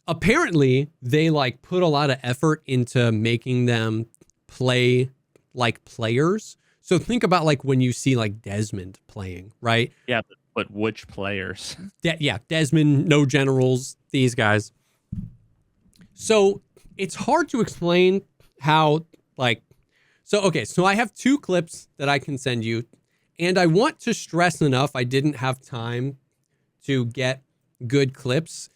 like put a lot of effort into making them play like players. So think about like when you see like Desmond playing, right? Yeah, but which players? Desmond, no generals, these guys. So it's hard to explain how like, so I have 2 clips that I can send you, and I want to stress enough, I didn't have time to get good clips.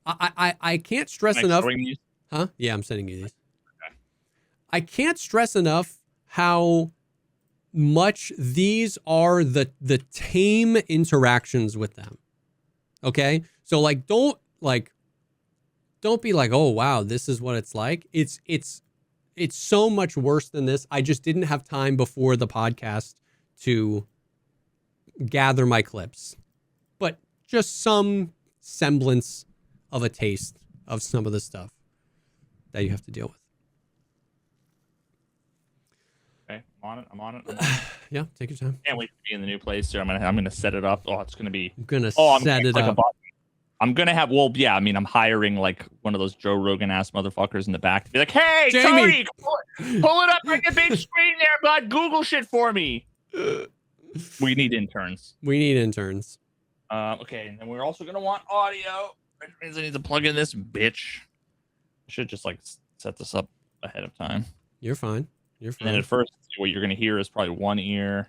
I can't stress enough. Huh? Yeah, I'm sending you these. Okay. I can't stress enough how much these are the tame interactions with them. Okay? So like don't be like, "Oh wow, this is what it's like." It's so much worse than this. I just didn't have time before the podcast to gather my clips. But just some semblance of a taste of some of the stuff that you have to deal with. Okay, I'm on it. Yeah, take your time. Can't wait to be in the new place. So I'm gonna set it up. Oh, it's gonna be. I'm gonna set it up. I'm gonna have. Well, yeah. I mean, I'm hiring like one of those Joe Rogan ass motherfuckers in the back to be like, "Hey, Jamie, Tony, pull it up like a big screen there, bud. Google shit for me." We need interns. Okay, and then we're also gonna want audio. Which means I need to plug in this bitch. I should just like set this up ahead of time. You're fine. And then at first, what you're gonna hear is probably one ear.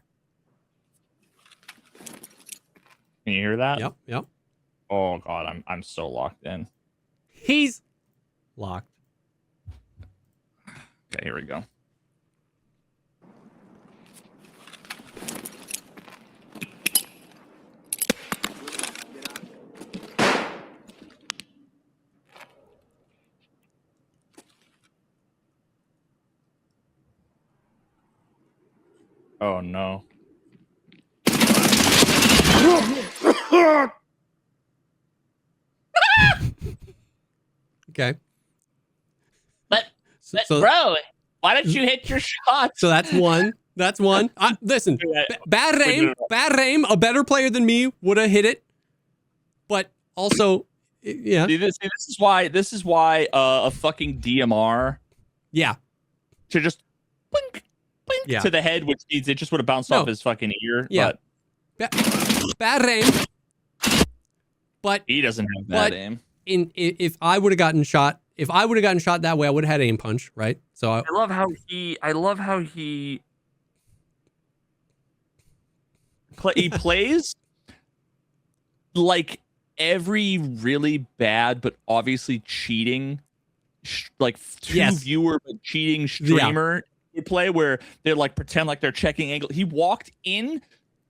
Can you hear that? Yep. Oh god, I'm so locked in. He's locked. Okay, here we go. Oh no. Okay. But bro, why don't you hit your shots? So that's one. Listen, bad aim. A better player than me would have hit it. But also, yeah. This is why a fucking DMR. Yeah. To just blink to the head, which means it just would have bounced off his fucking ear. Yeah. But bad aim. But he doesn't have bad aim. If I would have gotten shot that way, I would have had aim punch, right? So I love how he he plays like every really bad but obviously cheating like viewer but cheating streamer would play, where they're like pretend like they're checking angle. He walked in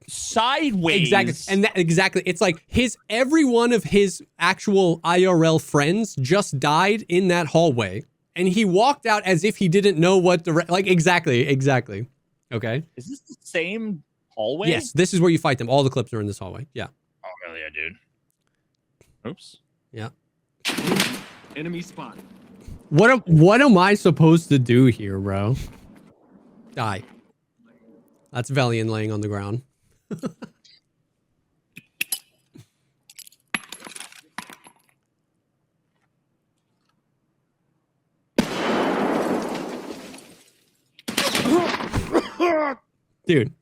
sideways. Exactly. And exactly. It's like every one of his actual IRL friends just died in that hallway, and he walked out as if he didn't know what exactly. Okay. Is this the same hallway? Yes, this is where you fight them. All the clips are in this hallway. Yeah. Oh, really, dude? Oops. Yeah. Enemy spot. What am I supposed to do here, bro? Die. That's Valiant laying on the ground. Dude.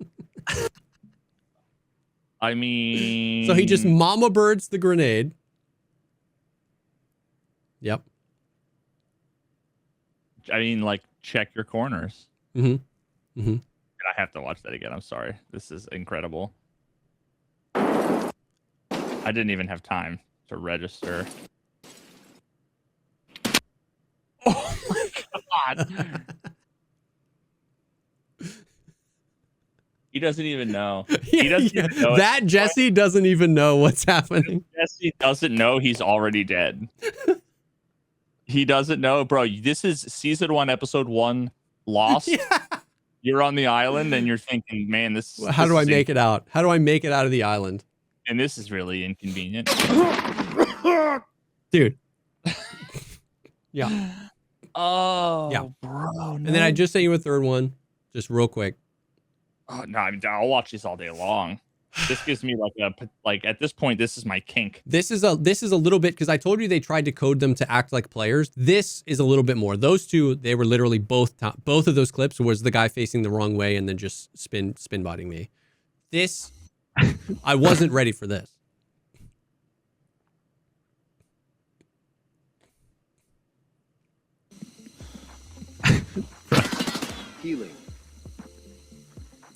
I mean... So he just mama birds the grenade. Yep. I mean, like, check your corners. Mm-hmm. Mm-hmm. I have to watch that again. I'm sorry. This is incredible. I didn't even have time to register. Oh my god. He doesn't even know. He doesn't even know. That Jesse doesn't even know what's happening. Jesse doesn't know he's already dead. He doesn't know, bro. This is season 1, episode 1, Lost. Yeah. You're on the island and you're thinking, man, How do I make it out? How do I make it out of the island? And this is really inconvenient. Dude. Yeah. Oh, yeah. Bro. No. And then I just sent you a third one, just real quick. Oh, no, I mean, I'll watch this all day long. This gives me like at this point, this is my kink. This is a little bit, because I told you they tried to code them to act like players. This is a little bit more. Those two, they were literally both of those clips was the guy facing the wrong way and then just spin botting me. This, I wasn't ready for this. Healing.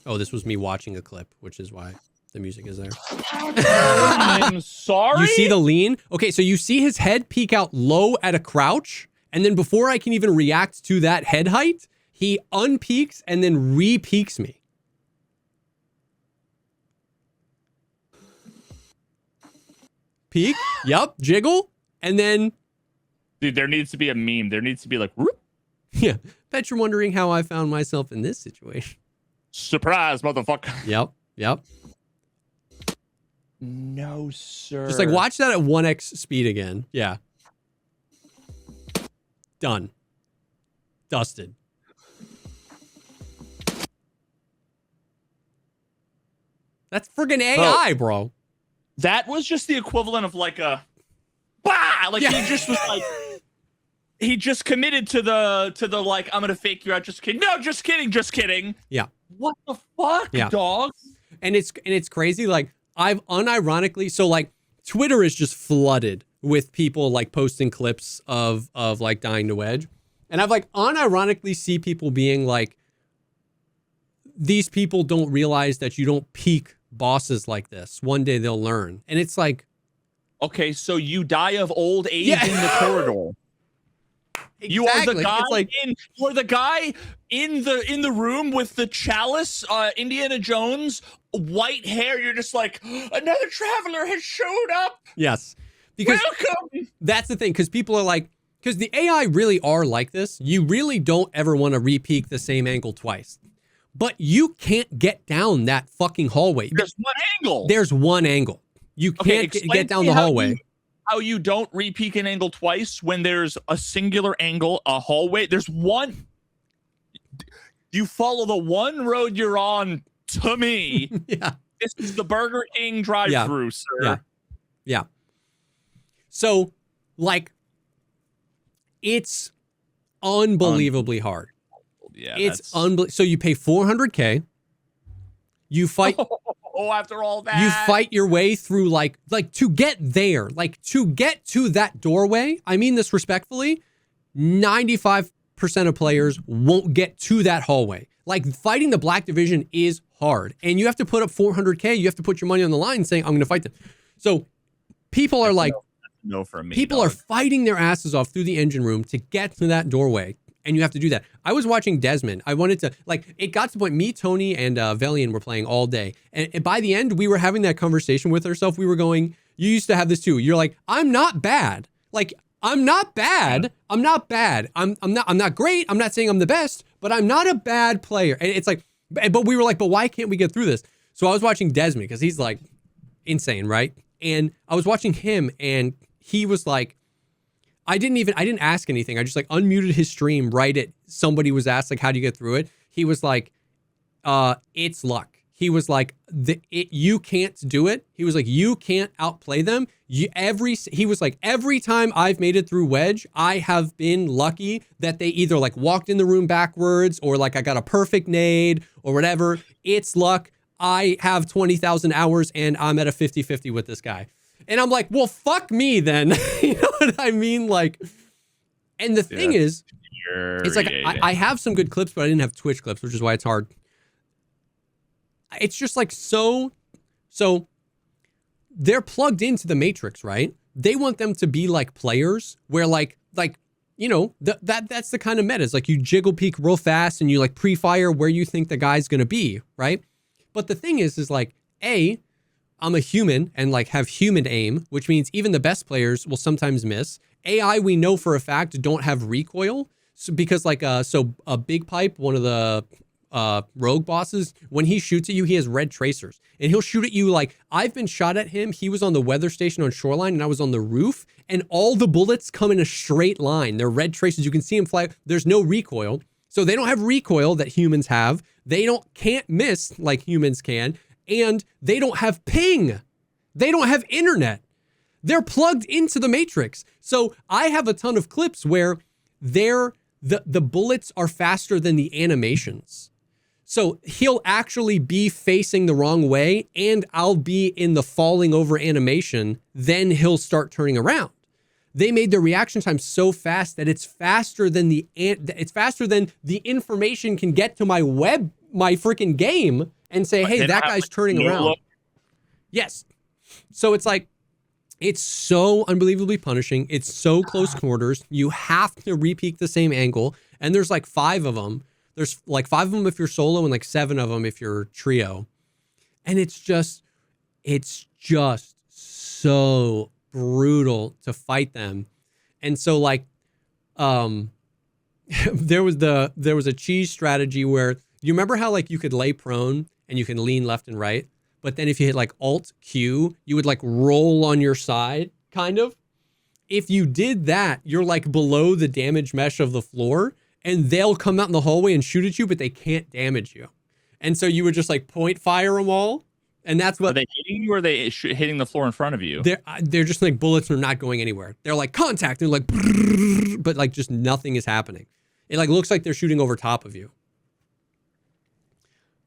Oh, this was me watching a clip, which is why the music is there. I'm sorry. You see the lean? Okay, so you see his head peek out low at a crouch, and then before I can even react to that head height, he unpeaks and then re-peaks me. Peek, yep, jiggle, and then... Dude, there needs to be a meme. There needs to be like... Whoop. Yeah, bet you're wondering how I found myself in this situation. Surprise, motherfucker. Yep. No, sir. Just like watch that at 1x speed again. Yeah. Done. Dusted. That's friggin' AI, bro. That was just the equivalent of like a bah! Like he just was like he just committed to the like, I'm gonna fake you out, just kidding. No, just kidding. Yeah. What the fuck, dog? And it's crazy. Like I've unironically, so like Twitter is just flooded with people like posting clips of like dying to wedge. And I've like unironically see people being like, these people don't realize that you don't peak bosses like this. One day they'll learn. And it's like, okay, so you die of old age in the corridor. Exactly. You are the guy you're the guy in the room with the chalice, Indiana Jones, white hair. You're just like, another traveler has showed up. Yes. Because welcome. That's the thing, because people are like, because the AI really are like this. You really don't ever want to re-peak the same angle twice. But you can't get down that fucking hallway. There's one angle. There's one angle. You can't get down the hallway. How you don't re-peak an angle twice when there's a singular angle, a hallway. There's one. You follow the one road you're on to me. Yeah. This is the Burger King drive-thru, sir. Yeah. So, like, it's unbelievably hard. Yeah, it's unbelievable. So you pay $400K. You fight. Oh, after all that, you fight your way through like to get there, like to get to that doorway. I mean this respectfully. 95% of players won't get to that hallway. Like fighting the Black Division is hard. And you have to put up 400K. You have to put your money on the line saying, I'm going to fight them. So people are like, no for me. people are fighting their asses off through the engine room to get to that doorway. And you have to do that. I was watching Desmond. I wanted to, like, it got to the point, me, Tony, and Velian were playing all day. And by the end, we were having that conversation with ourselves. We were going, you used to have this too. You're like, I'm not bad. Like, I'm not bad. I'm not bad. I'm not great. I'm not saying I'm the best, but I'm not a bad player. And it's like, but we were like, but why can't we get through this? So I was watching Desmond because he's like insane, right? And I was watching him and he was like, I didn't ask anything. I just like unmuted his stream right at somebody was asked like, how do you get through it? He was like, it's luck. He was like, you can't do it. He was like, you can't outplay them. He was like, every time I've made it through Wedge, I have been lucky that they either like walked in the room backwards or like I got a perfect nade or whatever. It's luck. I have 20,000 hours and I'm at a 50-50 with this guy. And I'm like, well, fuck me then. You know what I mean? Like, and the thing is, it's like, I have some good clips, but I didn't have Twitch clips, which is why it's hard. It's just like, so they're plugged into the Matrix, right? They want them to be like players where like, you know, that's the kind of meta. It's like you jiggle peek real fast and you like pre-fire where you think the guy's going to be, right? But the thing is like, I'm a human and like have human aim, which means even the best players will sometimes miss. AI, we know for a fact, don't have recoil. So because like, so a Big Pipe, one of the rogue bosses, when he shoots at you, he has red tracers and he'll shoot at you. Like I've been shot at him. He was on the weather station on Shoreline and I was on the roof and all the bullets come in a straight line. They're red tracers. You can see him fly. There's no recoil. So they don't have recoil that humans have. They can't miss like humans can. And they don't have ping. They don't have internet. They're plugged into the Matrix. So I have a ton of clips where the bullets are faster than the animations. So he'll actually be facing the wrong way and I'll be in the falling over animation. Then he'll start turning around. They made the reaction time so fast that it's faster than the information can get to my freaking game and say, hey, that guy's turning around. Yes. So it's like, it's so unbelievably punishing. It's so close quarters. You have to repeat the same angle. And there's like 5 of them. There's like 5 of them if you're solo and like 7 of them if you're trio. And it's just so brutal to fight them. And so like, there was a cheese strategy where you remember how like you could lay prone and you can lean left and right, but then if you hit like Alt Q, you would like roll on your side, kind of. If you did that, you're like below the damage mesh of the floor, and they'll come out in the hallway and shoot at you, but they can't damage you. And so you would just like point fire them all, and that's what. Are they hitting you or are they hitting the floor in front of you? They're just like bullets are not going anywhere. They're like contact, and like, but like just nothing is happening. It like looks like they're shooting over top of you.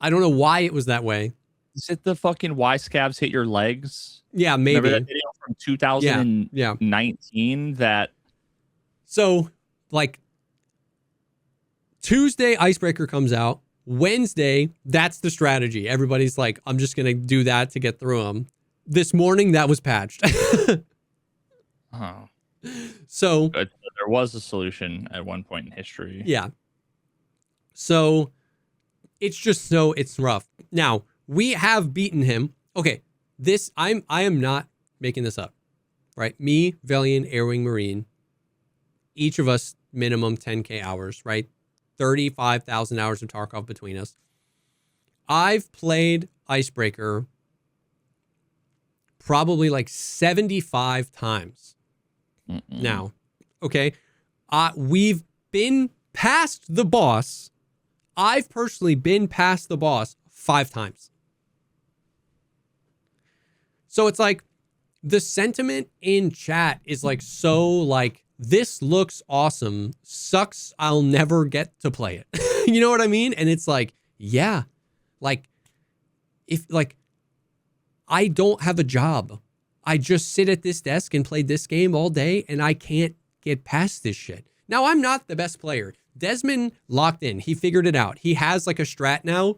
I don't know why it was that way. Is it the fucking Y scabs hit your legs? Yeah, maybe. Remember that video from 2019 that. So, like, Tuesday, Icebreaker comes out. Wednesday, that's the strategy. Everybody's like, I'm just going to do that to get through them. This morning, that was patched. Oh. So. But there was a solution at one point in history. Yeah. So. It's rough. Now, we have beaten him. Okay, I am not making this up, right? Me, Velian, Airwing Marine, each of us minimum 10K hours, right? 35,000 hours of Tarkov between us. I've played Icebreaker probably like 75 times now, okay? We've been past the boss. I've personally been past the boss 5 times. So it's like the sentiment in chat is like, so like, this looks awesome. Sucks I'll never get to play it. You know what I mean? And it's like, yeah, like if like I don't have a job. I just sit at this desk and play this game all day and I can't get past this shit. Now, I'm not the best player. Desmond locked in. He figured it out. He has like a strat now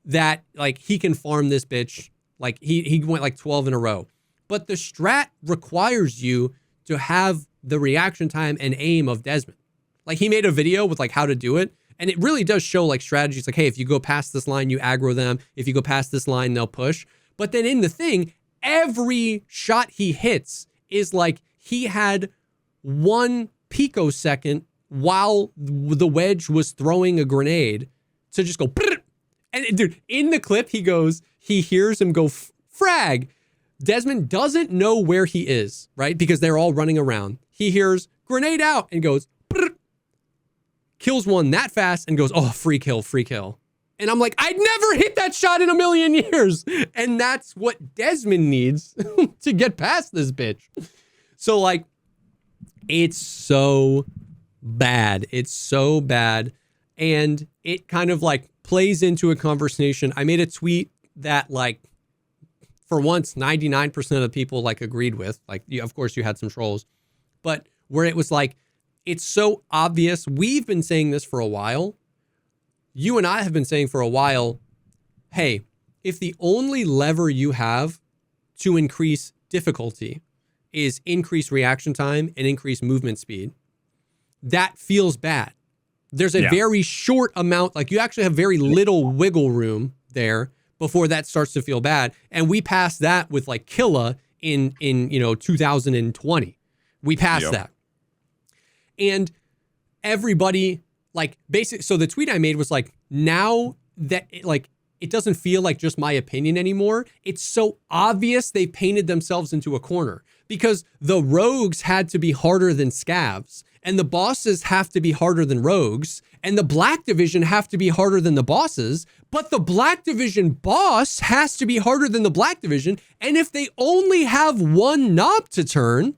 that like he can farm this bitch. Like he went like 12 in a row. But the strat requires you to have the reaction time and aim of Desmond. Like he made a video with like how to do it. And it really does show like strategies like, hey, if you go past this line, you aggro them. If you go past this line, they'll push. But then in the thing, every shot he hits is like he had 1 picosecond while the wedge was throwing a grenade to just go. And dude, in the clip, he hears him go frag. Desmond doesn't know where he is, right? Because they're all running around. He hears grenade out and goes, kills one that fast and goes, oh, free kill. And I'm like, I'd never hit that shot in a million years. And that's what Desmond needs to get past this bitch. So like, it's so bad. It's so bad. And it kind of like plays into a conversation. I made a tweet that like, for once, 99% of the people like agreed with. Like, of course you had some trolls, but where it was like, it's so obvious. We've been saying this for a while. You and I have been saying for a while, hey, if the only lever you have to increase difficulty is increase reaction time and increase movement speed, that feels bad. There's a very short amount, like you actually have very little wiggle room there before that starts to feel bad. And we passed that with like Killa in 2020. We passed that. And everybody like basically, so the tweet I made was like, now that it doesn't feel like just my opinion anymore. It's so obvious they painted themselves into a corner because the rogues had to be harder than scavs and the bosses have to be harder than rogues and the Black Division have to be harder than the bosses, but the Black Division boss has to be harder than the Black Division. And if they only have one knob to turn,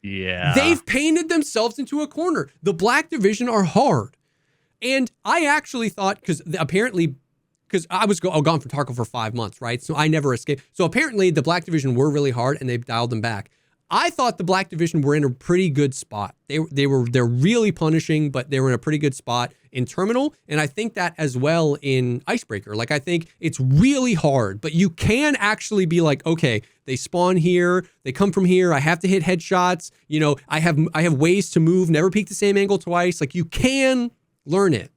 they've painted themselves into a corner. The Black Division are hard. And I actually thought, because I was gone from Tarkov for 5 months, right? So I never escaped. So apparently the Black Division were really hard and they dialed them back. I thought the Black Division were in a pretty good spot. They're really punishing, but they were in a pretty good spot in Terminal. And I think that as well in Icebreaker. Like, I think it's really hard, but you can actually be like, okay, they spawn here, they come from here, I have to hit headshots. You know, I have ways to move, never peek the same angle twice. Like, you can learn it.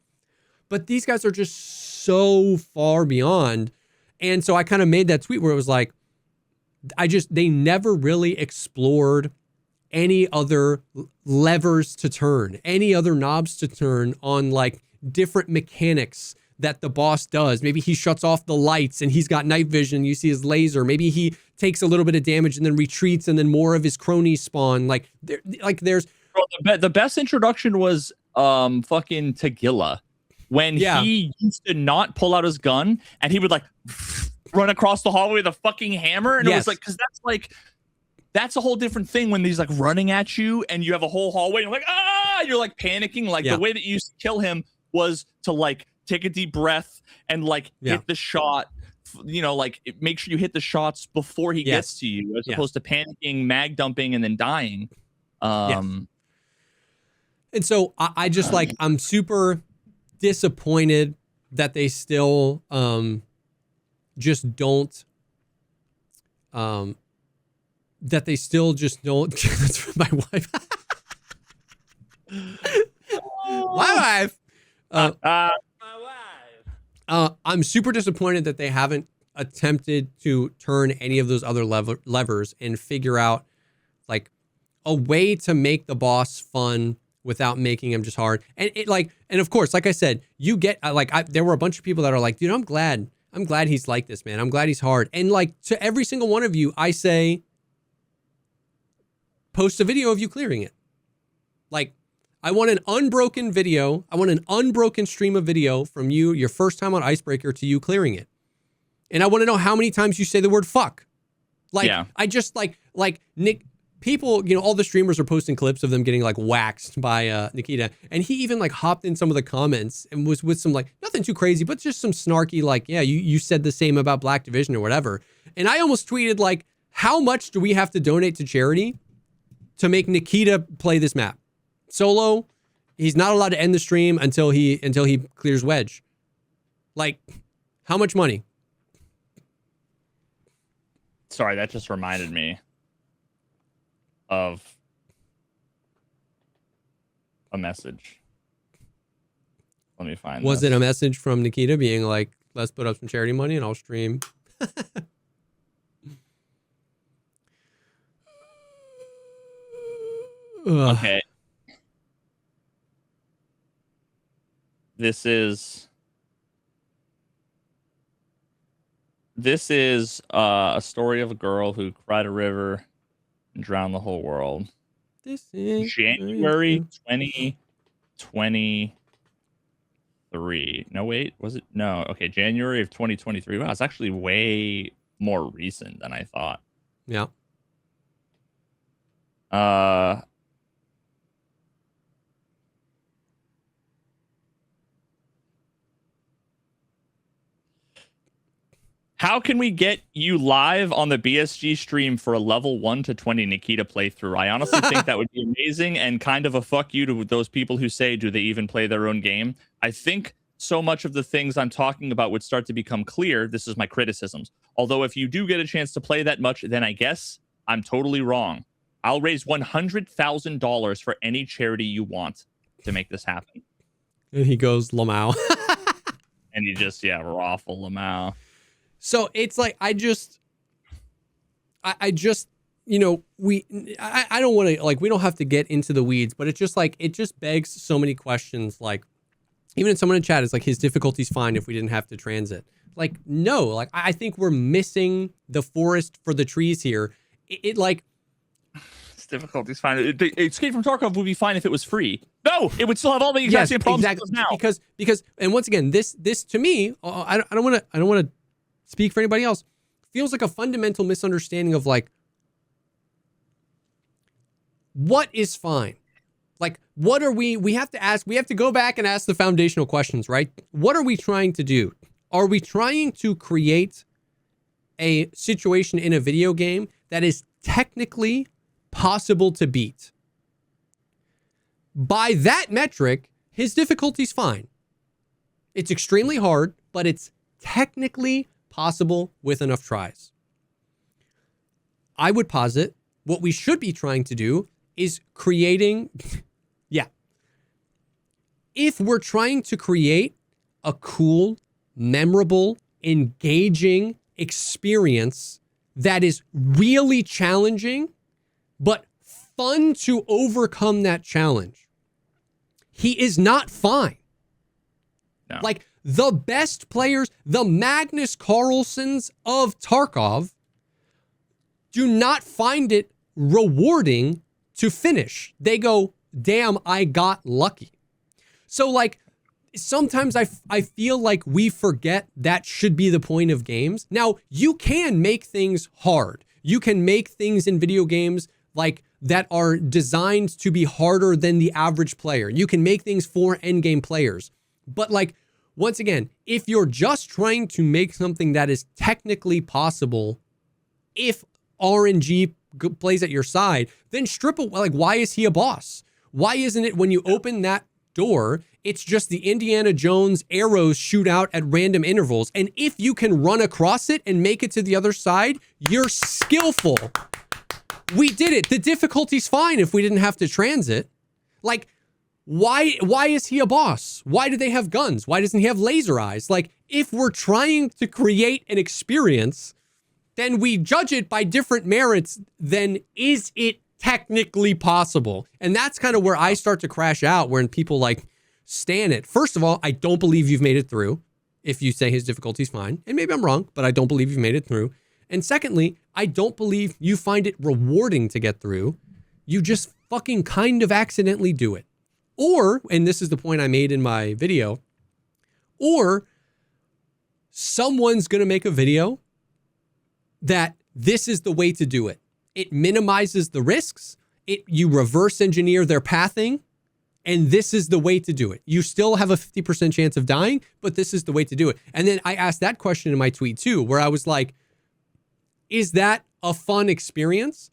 But these guys are just so far beyond. And so I kind of made that tweet where it was like, they never really explored any other levers to turn, any other knobs to turn on like different mechanics that the boss does. Maybe he shuts off the lights and he's got night vision. You see his laser. Maybe he takes a little bit of damage and then retreats and then more of his cronies spawn. Like there's the best introduction was fucking Tagilla when he used to not pull out his gun and he would like run across the hallway with a fucking hammer. And it was like, because that's a whole different thing when he's like running at you and you have a whole hallway and you're like, you're like panicking. Like the way that you used to kill him was to like take a deep breath and like hit the shot, you know, like make sure you hit the shots before he gets to you, as opposed to panicking, mag dumping, and then dying. And so I just like, I'm super disappointed that they still just don't that they still just don't. That's my wife. My wife. I'm super disappointed that they haven't attempted to turn any of those other levers and figure out like a way to make the boss fun without making him just hard. And and of course, like I said, you get there were a bunch of people that are like, dude, I'm glad he's like this, man. I'm glad he's hard. And like to every single one of you, I say, post a video of you clearing it. Like, I want an unbroken video. I want an unbroken stream of video from you, your first time on Icebreaker, to you clearing it. And I want to know how many times you say the word fuck. Like, I just like Nick, people, you know, all the streamers are posting clips of them getting like waxed by Nikita. And he even like hopped in some of the comments and was with some like, nothing too crazy, but just some snarky, like, yeah, you said the same about Black Division or whatever. And I almost tweeted like, how much do we have to donate to charity to make Nikita play this map? Solo, he's not allowed to end the stream until he clears Wedge. Like, How much money? Sorry, that just reminded me of a message. Let me find Was this. it a message from Nikita being like, let's put up some charity money and I'll stream? Okay. This is a story of a girl who cried a river and drowned the whole world. This is January 2023. No, wait, was it? No. Okay, January of 2023. Wow, it's actually way more recent than I thought. Yeah. How can we get you live on the BSG stream for a level 1 to 20 Nikita playthrough? I honestly think that would be amazing and kind of a fuck you to those people who say, do they even play their own game? I think so much of the things I'm talking about would start to become clear. This is my criticisms. Although if you do get a chance to play that much, then I guess I'm totally wrong. I'll raise $100,000 for any charity you want to make this happen. And he goes, Lamau. And you just, raffle Lamau. So it's like, I just, you know, I don't want to, like, we don't have to get into the weeds, but it's just like, it just begs so many questions. Like, even someone in chat is like, his difficulty's fine if we didn't have to transit. Like, no, like, I think we're missing the forest for the trees here. It like, it's difficulty's fine. Escape from Tarkov would be fine if it was free. No, it would still have all the exact same problems exactly. now. Because, and once again, this to me, I don't want to speak for anybody else, feels like a fundamental misunderstanding of like, what is fine? Like, what are we have to go back and ask the foundational questions, right? What are we trying to do? Are we trying to create a situation in a video game that is technically possible to beat? By that metric, his difficulty's fine. It's extremely hard, but it's technically possible with enough tries. I would posit what we should be trying to do is creating, if we're trying to create a cool, memorable, engaging experience that is really challenging, but fun to overcome that challenge, he is not fine. No. Like, the best players, the Magnus Carlsens of Tarkov, do not find it rewarding to finish. They go, damn, I got lucky. So, like, sometimes I feel like we forget that should be the point of games. Now, you can make things hard. You can make things in video games like that are designed to be harder than the average player. You can make things for endgame players. But, like, once again, if you're just trying to make something that is technically possible, if RNG plays at your side, then strip it. Like, why is he a boss? Why isn't it when you open that door, it's just the Indiana Jones arrows shoot out at random intervals? And if you can run across it and make it to the other side, you're skillful. We did it. The difficulty's fine if we didn't have to transit. Like, why is he a boss? Why do they have guns? Why doesn't he have laser eyes? Like, if we're trying to create an experience, then we judge it by different merits than is it technically possible? And that's kind of where I start to crash out, when people like stan it. First of all, I don't believe you've made it through if you say his difficulty's fine. And maybe I'm wrong, but I don't believe you've made it through. And secondly, I don't believe you find it rewarding to get through. You just fucking kind of accidentally do it. Or, and this is the point I made in my video, or someone's going to make a video that this is the way to do it. It minimizes the risks. You reverse engineer their pathing, and this is the way to do it. You still have a 50% chance of dying, but this is the way to do it. And then I asked that question in my tweet too, where I was like, is that a fun experience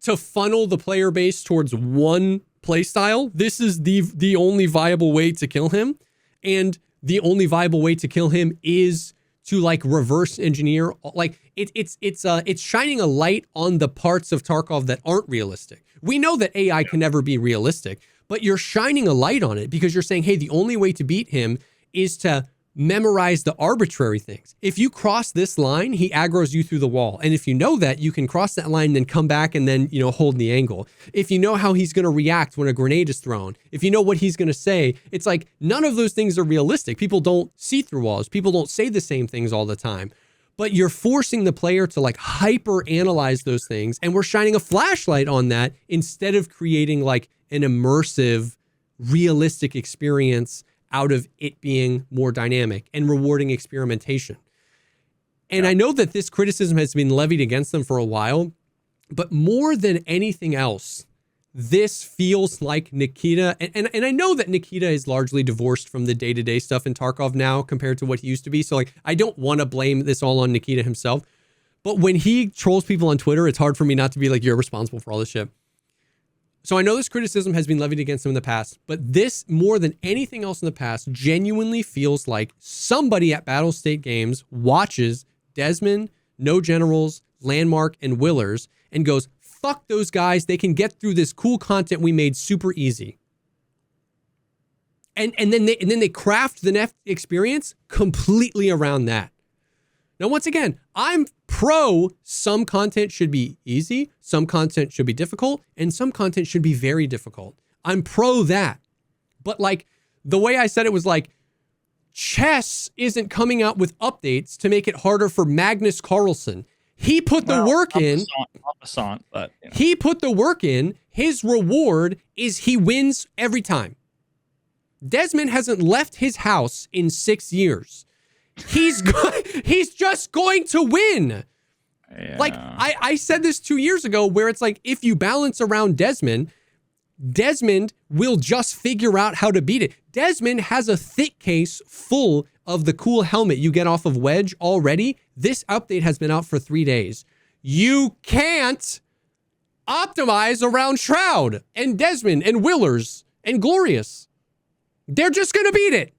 to funnel the player base towards one play style? This is the only viable way to kill him. And the only viable way to kill him is to like reverse engineer. Like it's shining a light on the parts of Tarkov that aren't realistic. We know that AI can never be realistic, but you're shining a light on it because you're saying, hey, the only way to beat him is to memorize the arbitrary things. If you cross this line, he aggroes you through the wall. And if you know that, you can cross that line, then come back and then, hold the angle. If you know how he's going to react when a grenade is thrown, if you know what he's going to say, it's like none of those things are realistic. People don't see through walls. People don't say the same things all the time. But you're forcing the player to like hyper analyze those things. And we're shining a flashlight on that instead of creating like an immersive, realistic experience out of it being more dynamic and rewarding experimentation. And I know that this criticism has been levied against them for a while, but more than anything else, this feels like Nikita. And I know that Nikita is largely divorced from the day-to-day stuff in Tarkov now compared to what he used to be. So like, I don't want to blame this all on Nikita himself, but when he trolls people on Twitter, it's hard for me not to be like, you're responsible for all this shit. So I know this criticism has been levied against him in the past, but this, more than anything else in the past, genuinely feels like somebody at Battle State Games watches Desmond, No Generals, Landmark, and Willers and goes, fuck those guys. They can get through this cool content we made super easy. And then they craft the next experience completely around that. Now, once again, I'm pro some content should be easy, some content should be difficult, and some content should be very difficult. I'm pro that. But like the way I said it was like, chess isn't coming out with updates to make it harder for Magnus Carlsen. He put the work in. But, He put the work in. His reward is he wins every time. Desmond hasn't left his house in 6 years. He's just going to win. Yeah. Like I said this 2 years ago, where it's like, if you balance around Desmond will just figure out how to beat it. Desmond has a thick case full of the cool helmet you get off of Wedge already. This update has been out for 3 days. You can't optimize around Shroud and Desmond and Willers and Glorious. They're just going to beat it.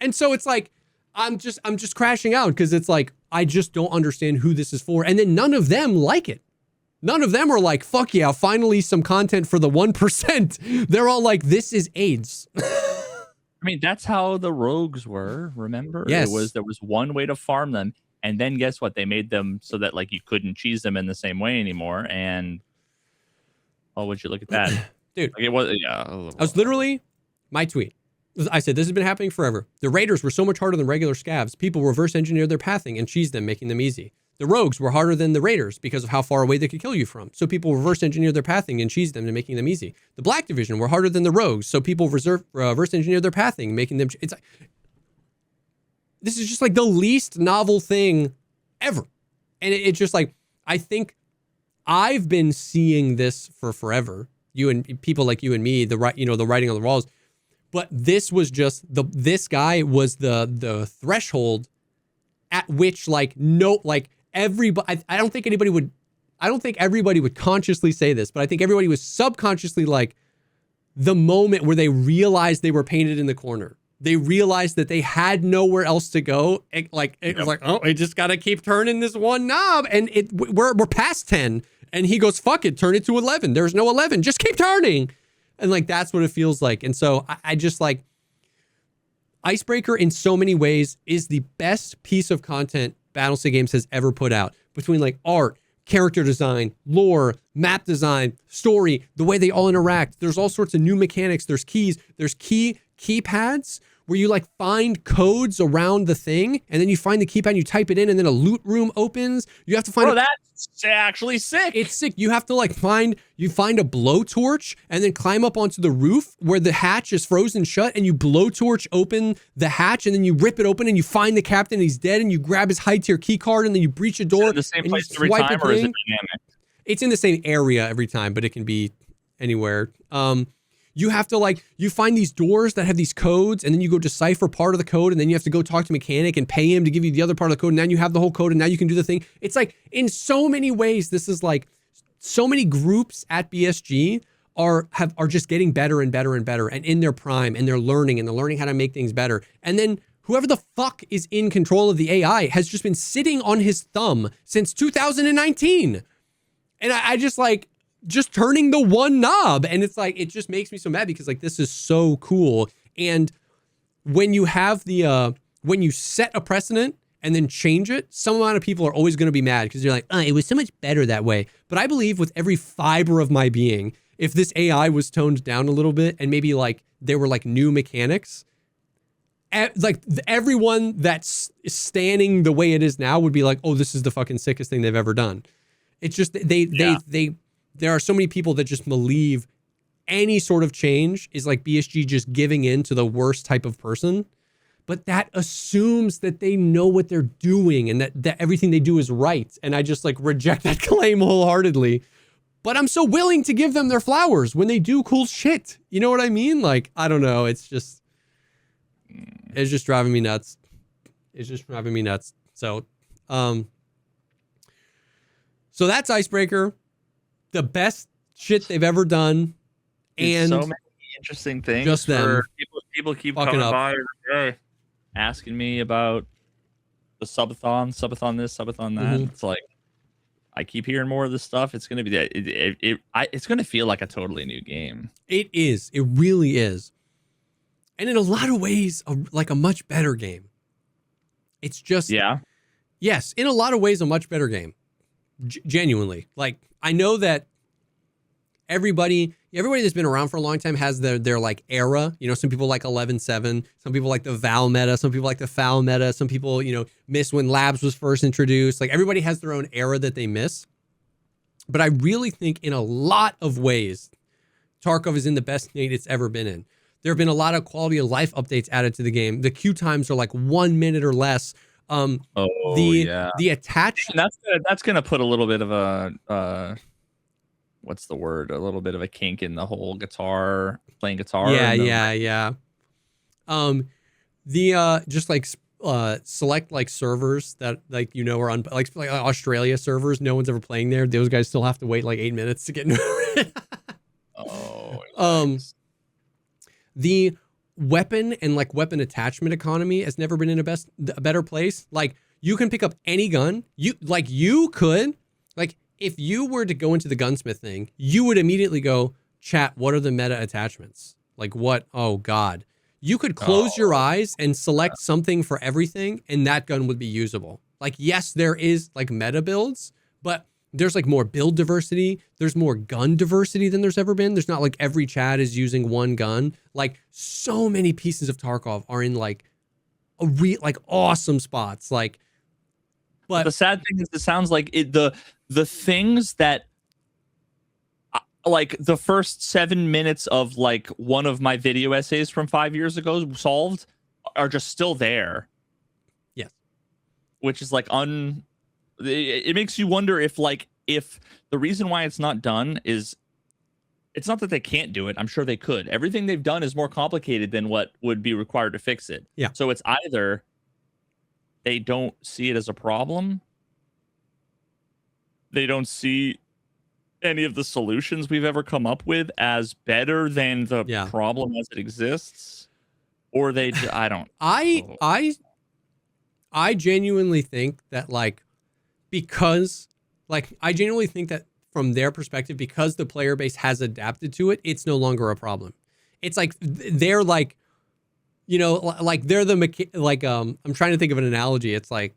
And so it's like, I'm just crashing out because it's like, I just don't understand who this is for. And then none of them like it. None of them are like, fuck yeah, finally some content for the 1%. They're all like, this is AIDS. I mean, that's how the rogues were, remember? Yes. There was one way to farm them. And then guess what? They made them so that like you couldn't cheese them in the same way anymore. And would you look at that? Dude. Like it was, I was literally, my tweet. I said, this has been happening forever. The raiders were so much harder than regular scavs. People reverse engineered their pathing and cheesed them, making them easy. The rogues were harder than the raiders because of how far away they could kill you from. So people reverse engineered their pathing and cheesed them and making them easy. The black division were harder than the rogues. So people reverse engineered their pathing, making them, it's like, this is just like the least novel thing ever. And it's just like, I think I've been seeing this for forever. You and people like you and me, the writing on the walls. But this was just this guy was the threshold at which everybody, I don't think everybody would consciously say this, but I think everybody was subconsciously like the moment where they realized they were painted in the corner. They realized that they had nowhere else to go. It was like, oh, I just got to keep turning this one knob. And we're past 10. And he goes, fuck it, turn it to 11. There's no 11. Just keep turning. And like, that's what it feels like. And so I just like, Icebreaker in so many ways is the best piece of content Battlestate Games has ever put out, between like art, character design, lore, map design, story, the way they all interact. There's all sorts of new mechanics. There's keys. There's keypads where you like find codes around the thing, and then you find the keypad, you type it in, and then a loot room opens. You have to find that's actually sick. It's sick. You have to like find a blowtorch and then climb up onto the roof where the hatch is frozen shut, and you blowtorch open the hatch, and then you rip it open and you find the captain, and he's dead, and you grab his high tier key card, and then you breach a door. The same and place you every swipe time, a or is thing. it dynamic? It's in the same area every time, but it can be anywhere. You have to like, you find these doors that have these codes, and then you go decipher part of the code, and then you have to go talk to mechanic and pay him to give you the other part of the code. And then you have the whole code, and now you can do the thing. It's like, in so many ways, this is like, so many groups at BSG are just getting better and better and better, and in their prime, and they're learning how to make things better. And then whoever the fuck is in control of the AI has just been sitting on his thumb since 2019. And I just like, just turning the one knob. And it's like, it just makes me so mad because like, this is so cool. And when you have the, when you set a precedent and then change it, some amount of people are always going to be mad because you're like, it was so much better that way. But I believe with every fiber of my being, if this AI was toned down a little bit and maybe like there were like new mechanics, like everyone that's standing the way it is now would be like, oh, this is the fucking sickest thing they've ever done. It's just, there are so many people that just believe any sort of change is like BSG just giving in to the worst type of person. But that assumes that they know what they're doing and that everything they do is right. And I just like reject that claim wholeheartedly. But I'm so willing to give them their flowers when they do cool shit. You know what I mean? Like, I don't know. It's just driving me nuts. It's just driving me nuts. So that's Icebreaker. The best shit they've ever done. And so many interesting things. Just them. People keep coming by every day asking me about the subathon this, subathon that. It's like, I keep hearing more of this stuff. It's going to be it's going to feel like a totally new game. It is. It really is. And in a lot of ways, like a much better game. It's just, yes, in a lot of ways, a much better game. Genuinely. Like, I know that everybody that's been around for a long time has their like era. You know, some people like 11.7, some people like the Val meta, some people like the Foul meta, some people, you know, miss when Labs was first introduced. Like everybody has their own era that they miss. But I really think in a lot of ways, Tarkov is in the best state it's ever been in. There have been a lot of quality of life updates added to the game. The queue times are like 1 minute or less. The attach. And that's gonna put a little bit of a what's the word? A little bit of a kink in the whole playing guitar. Yeah. Just like select like servers that like, you know, are on like Australia servers. No one's ever playing there. Those guys still have to wait like 8 minutes to get into nice. The weapon and like weapon attachment economy has never been in a better place. Like you can pick up any gun. If you were to go into the gunsmith thing, you would immediately go, chat, what are the meta attachments? Like what? Oh God. You could close your eyes and select something for everything and that gun would be usable. Like, yes, there is like meta builds, but there's like more build diversity. There's more gun diversity than there's ever been. There's not like every Chad is using one gun. Like so many pieces of Tarkov are in like awesome spots. Like, but the sad thing is, it sounds like the things that like the first 7 minutes of like one of my video essays from 5 years ago solved are just still there. Yes. Which is like it makes you wonder if the reason why it's not done is it's not that they can't do it. I'm sure they could. Everything they've done is more complicated than what would be required to fix it. Yeah. So it's either they don't see it as a problem, they don't see any of the solutions we've ever come up with as better than the problem as it exists, or I don't. I genuinely think that I genuinely think that from their perspective, because the player base has adapted to it, it's no longer a problem. It's like they're like, you know, like they're I'm trying to think of an analogy. It's like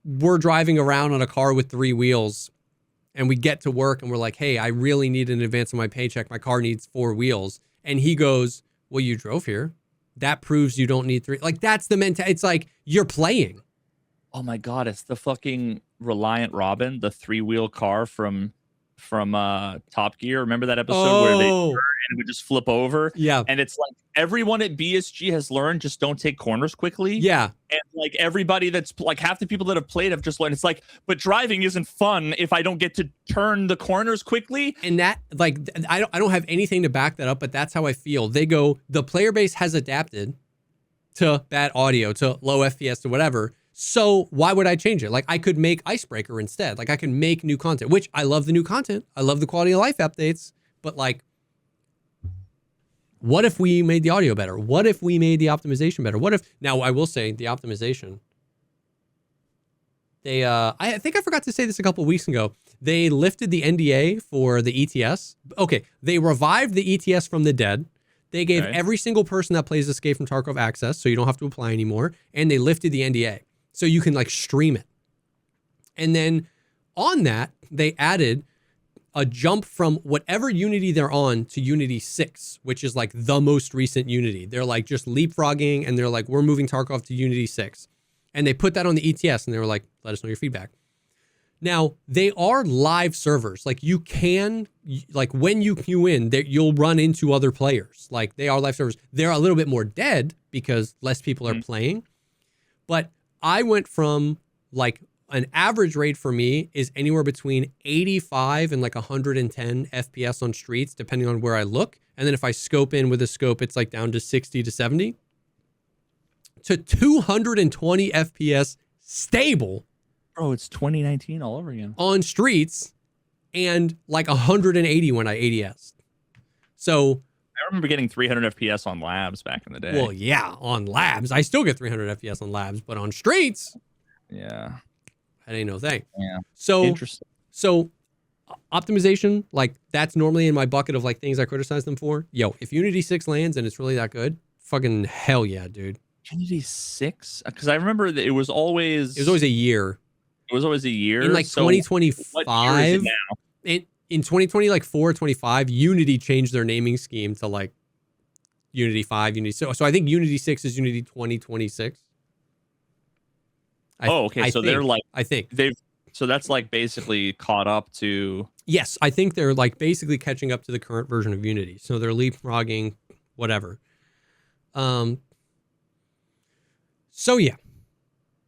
we're driving around on a car with 3 wheels and we get to work and we're like, hey, I really need an advance on my paycheck. My car needs 4 wheels. And he goes, well, you drove here. That proves you don't need 3. Like that's the mentality. It's like you're playing. Oh my God, it's the fucking Reliant Robin, the 3-wheel car from Top Gear. Remember that episode where they turn and it would just flip over? Yeah. And it's like everyone at BSG has learned just don't take corners quickly. Yeah. And like everybody that's like half the people that have played have just learned. It's like, but driving isn't fun if I don't get to turn the corners quickly. And that like I don't have anything to back that up, but that's how I feel. They go, the player base has adapted to bad audio, to low FPS, to whatever. So why would I change it? Like I could make Icebreaker instead. Like I can make new content, which I love the new content. I love the quality of life updates, but like What if we made the audio better? What if we made the optimization better? What if, now I will say the optimization, they, I think I forgot to say this a couple of weeks ago. They lifted the NDA for the ETS. Okay, they revived the ETS from the dead. They gave every single person that plays Escape from Tarkov access, so you don't have to apply anymore. And they lifted the NDA, so you can like stream it. And then on that, they added a jump from whatever Unity they're on to Unity 6, which is like the most recent Unity. They're like just leapfrogging, and they're like, we're moving Tarkov to Unity 6. And they put that on the ETS, and they were like, let us know your feedback. Now, they are live servers. Like you can, like when you queue in, you'll run into other players. Like they are live servers. They're a little bit more dead because less people are playing. But I went from like an average rate for me is anywhere between 85 and like 110 FPS on streets, depending on where I look. And then if I scope in with a scope, it's like down to 60 to 70 to 220 FPS stable. Bro, it's 2019 all over again. On streets, and like 180 when I ADS. So I remember getting 300 FPS on labs back in the day. Well, yeah, on labs. I still get 300 FPS on labs, but on streets, yeah, that ain't no thing. Yeah. So interesting. So optimization, like that's normally in my bucket of like things I criticize them for. Yo, if Unity 6 lands and it's really that good, fucking hell yeah, dude. Unity 6? Because I remember that it was always a year. It was always a year. In like 2025. In 2020, like 25, Unity changed their naming scheme to like Unity 5, Unity. So I think Unity 6 is Unity 2026. So that's like basically caught up to. Yes, I think they're like basically catching up to the current version of Unity. So they're leapfrogging, whatever. So yeah.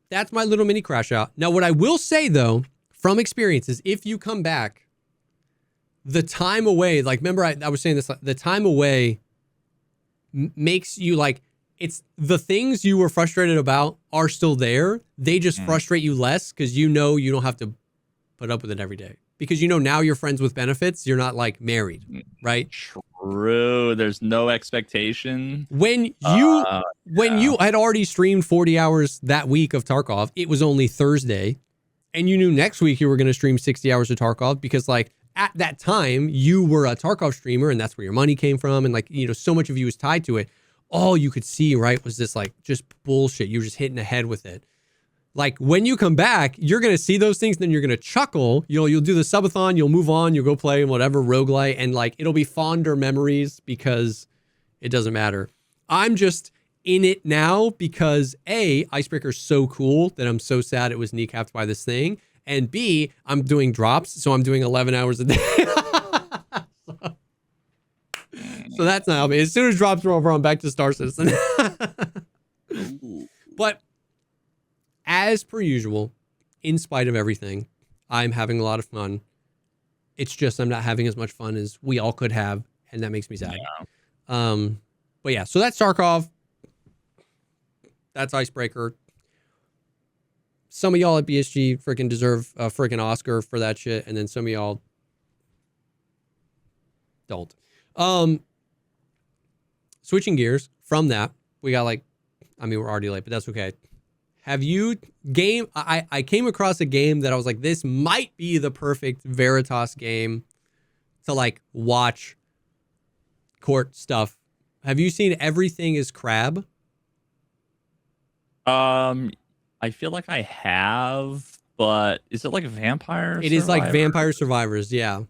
That's my little mini crash out. Now, what I will say, though, from experience is if you come back, the time away, like, remember I was saying this, the time away makes you like, it's the things you were frustrated about are still there. They just frustrate you less because you know you don't have to put up with it every day. Because you know now you're friends with benefits. You're not like married, right? True. There's no expectation. When you had already streamed 40 hours that week of Tarkov, it was only Thursday, and you knew next week you were going to stream 60 hours of Tarkov because like at that time you were a Tarkov streamer and that's where your money came from. And like, you know, so much of you was tied to it. All you could see, right, was this like just bullshit. You were just hitting the head with it. Like when you come back, you're going to see those things, then you're going to chuckle. You'll do the subathon, you'll move on, you'll go play whatever roguelite, and like it'll be fonder memories because it doesn't matter. I'm just in it now because A, Icebreaker is so cool that I'm so sad it was kneecapped by this thing, and B, I'm doing drops, so I'm doing 11 hours a day. So that's not helping. As soon as drops are over, I'm back to Star Citizen. But as per usual, in spite of everything, I'm having a lot of fun. It's just I'm not having as much fun as we all could have, and that makes me sad. Yeah. But yeah, so that's Tarkov. That's Icebreaker. Some of y'all at BSG freaking deserve a freaking Oscar for that shit, and then some of y'all don't. Switching gears from that, we got like, I mean, we're already late, but that's okay. Have you I came across a game that I was like, this might be the perfect Veritas game to like watch court stuff. Have you seen Everything is Crab? I feel like I have, but is it like Vampire It is like Vampire Survivors, yeah.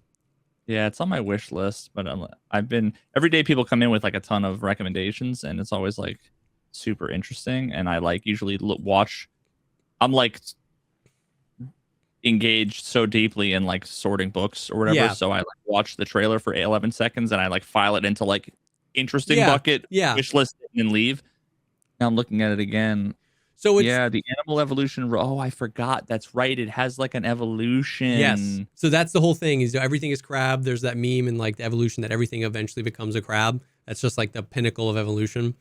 Yeah, it's on my wish list, but I've been every day people come in with like a ton of recommendations, and it's always like super interesting, and I like usually watch. I'm like engaged so deeply in like sorting books or whatever, so I like watch the trailer for 11 seconds and I like file it into like interesting bucket, wish list, and leave. Now I'm looking at it again. So it's, the animal evolution. Oh, I forgot. That's right. It has like an evolution. Yes. So that's the whole thing. Is Everything is Crab. There's that meme in like the evolution that everything eventually becomes a crab. That's just like the pinnacle of evolution.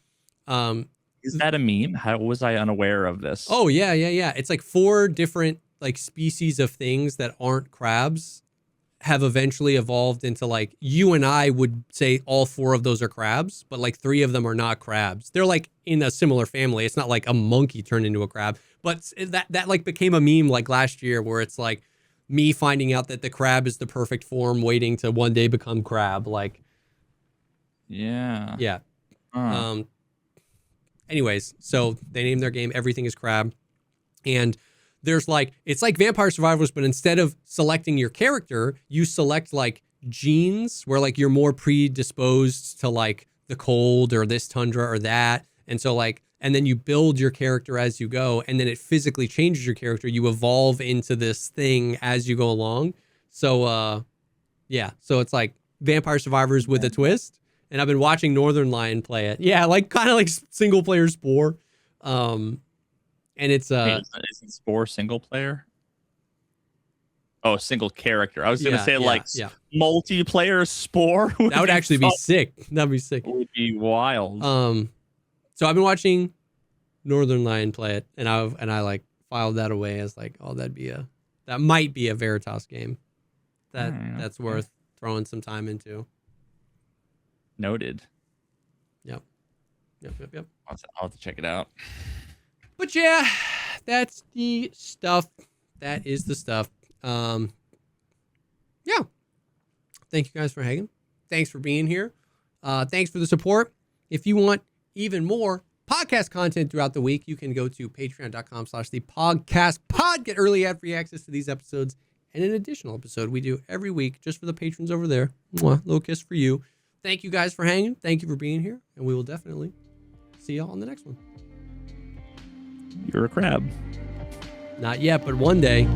Is that a meme? How was I unaware of this? Oh yeah. It's like 4 different like species of things that aren't crabs have eventually evolved into like, you and I would say all 4 of those are crabs, but like 3 of them are not crabs. They're like in a similar family. It's not like a monkey turned into a crab, but that like became a meme like last year where it's like me finding out that the crab is the perfect form waiting to one day become crab. Like, Yeah. yeah. Huh. Anyways, so they named their game Everything is Crab. And there's like, it's like Vampire Survivors, but instead of selecting your character, you select like genes where like you're more predisposed to like the cold or this tundra or that. And so like, and then you build your character as you go, and then it physically changes your character. You evolve into this thing as you go along. So, yeah. So it's like Vampire Survivors with a twist. And I've been watching Northern Lion play it. Yeah, like kind of like single player Spore. And it's Isn't Spore single player? Oh, single character. I was gonna say multiplayer Spore. That would actually be sick. That'd be sick. It would be wild. So I've been watching Northern Lion play it, and I like filed that away as like, oh, that might be a Veritas game. That's worth throwing some time into. Noted. Yep. I'll have to check it out. But yeah, that's the stuff. That is the stuff. Yeah. Thank you guys for hanging. Thanks for being here. Thanks for the support. If you want even more podcast content throughout the week, you can go to patreon.com/thepodcastpod. Get early ad free access to these episodes and an additional episode we do every week just for the patrons over there. Mwah, little kiss for you. Thank you guys for hanging. Thank you for being here. And we will definitely see y'all on the next one. You're a crab. Not yet, but one day.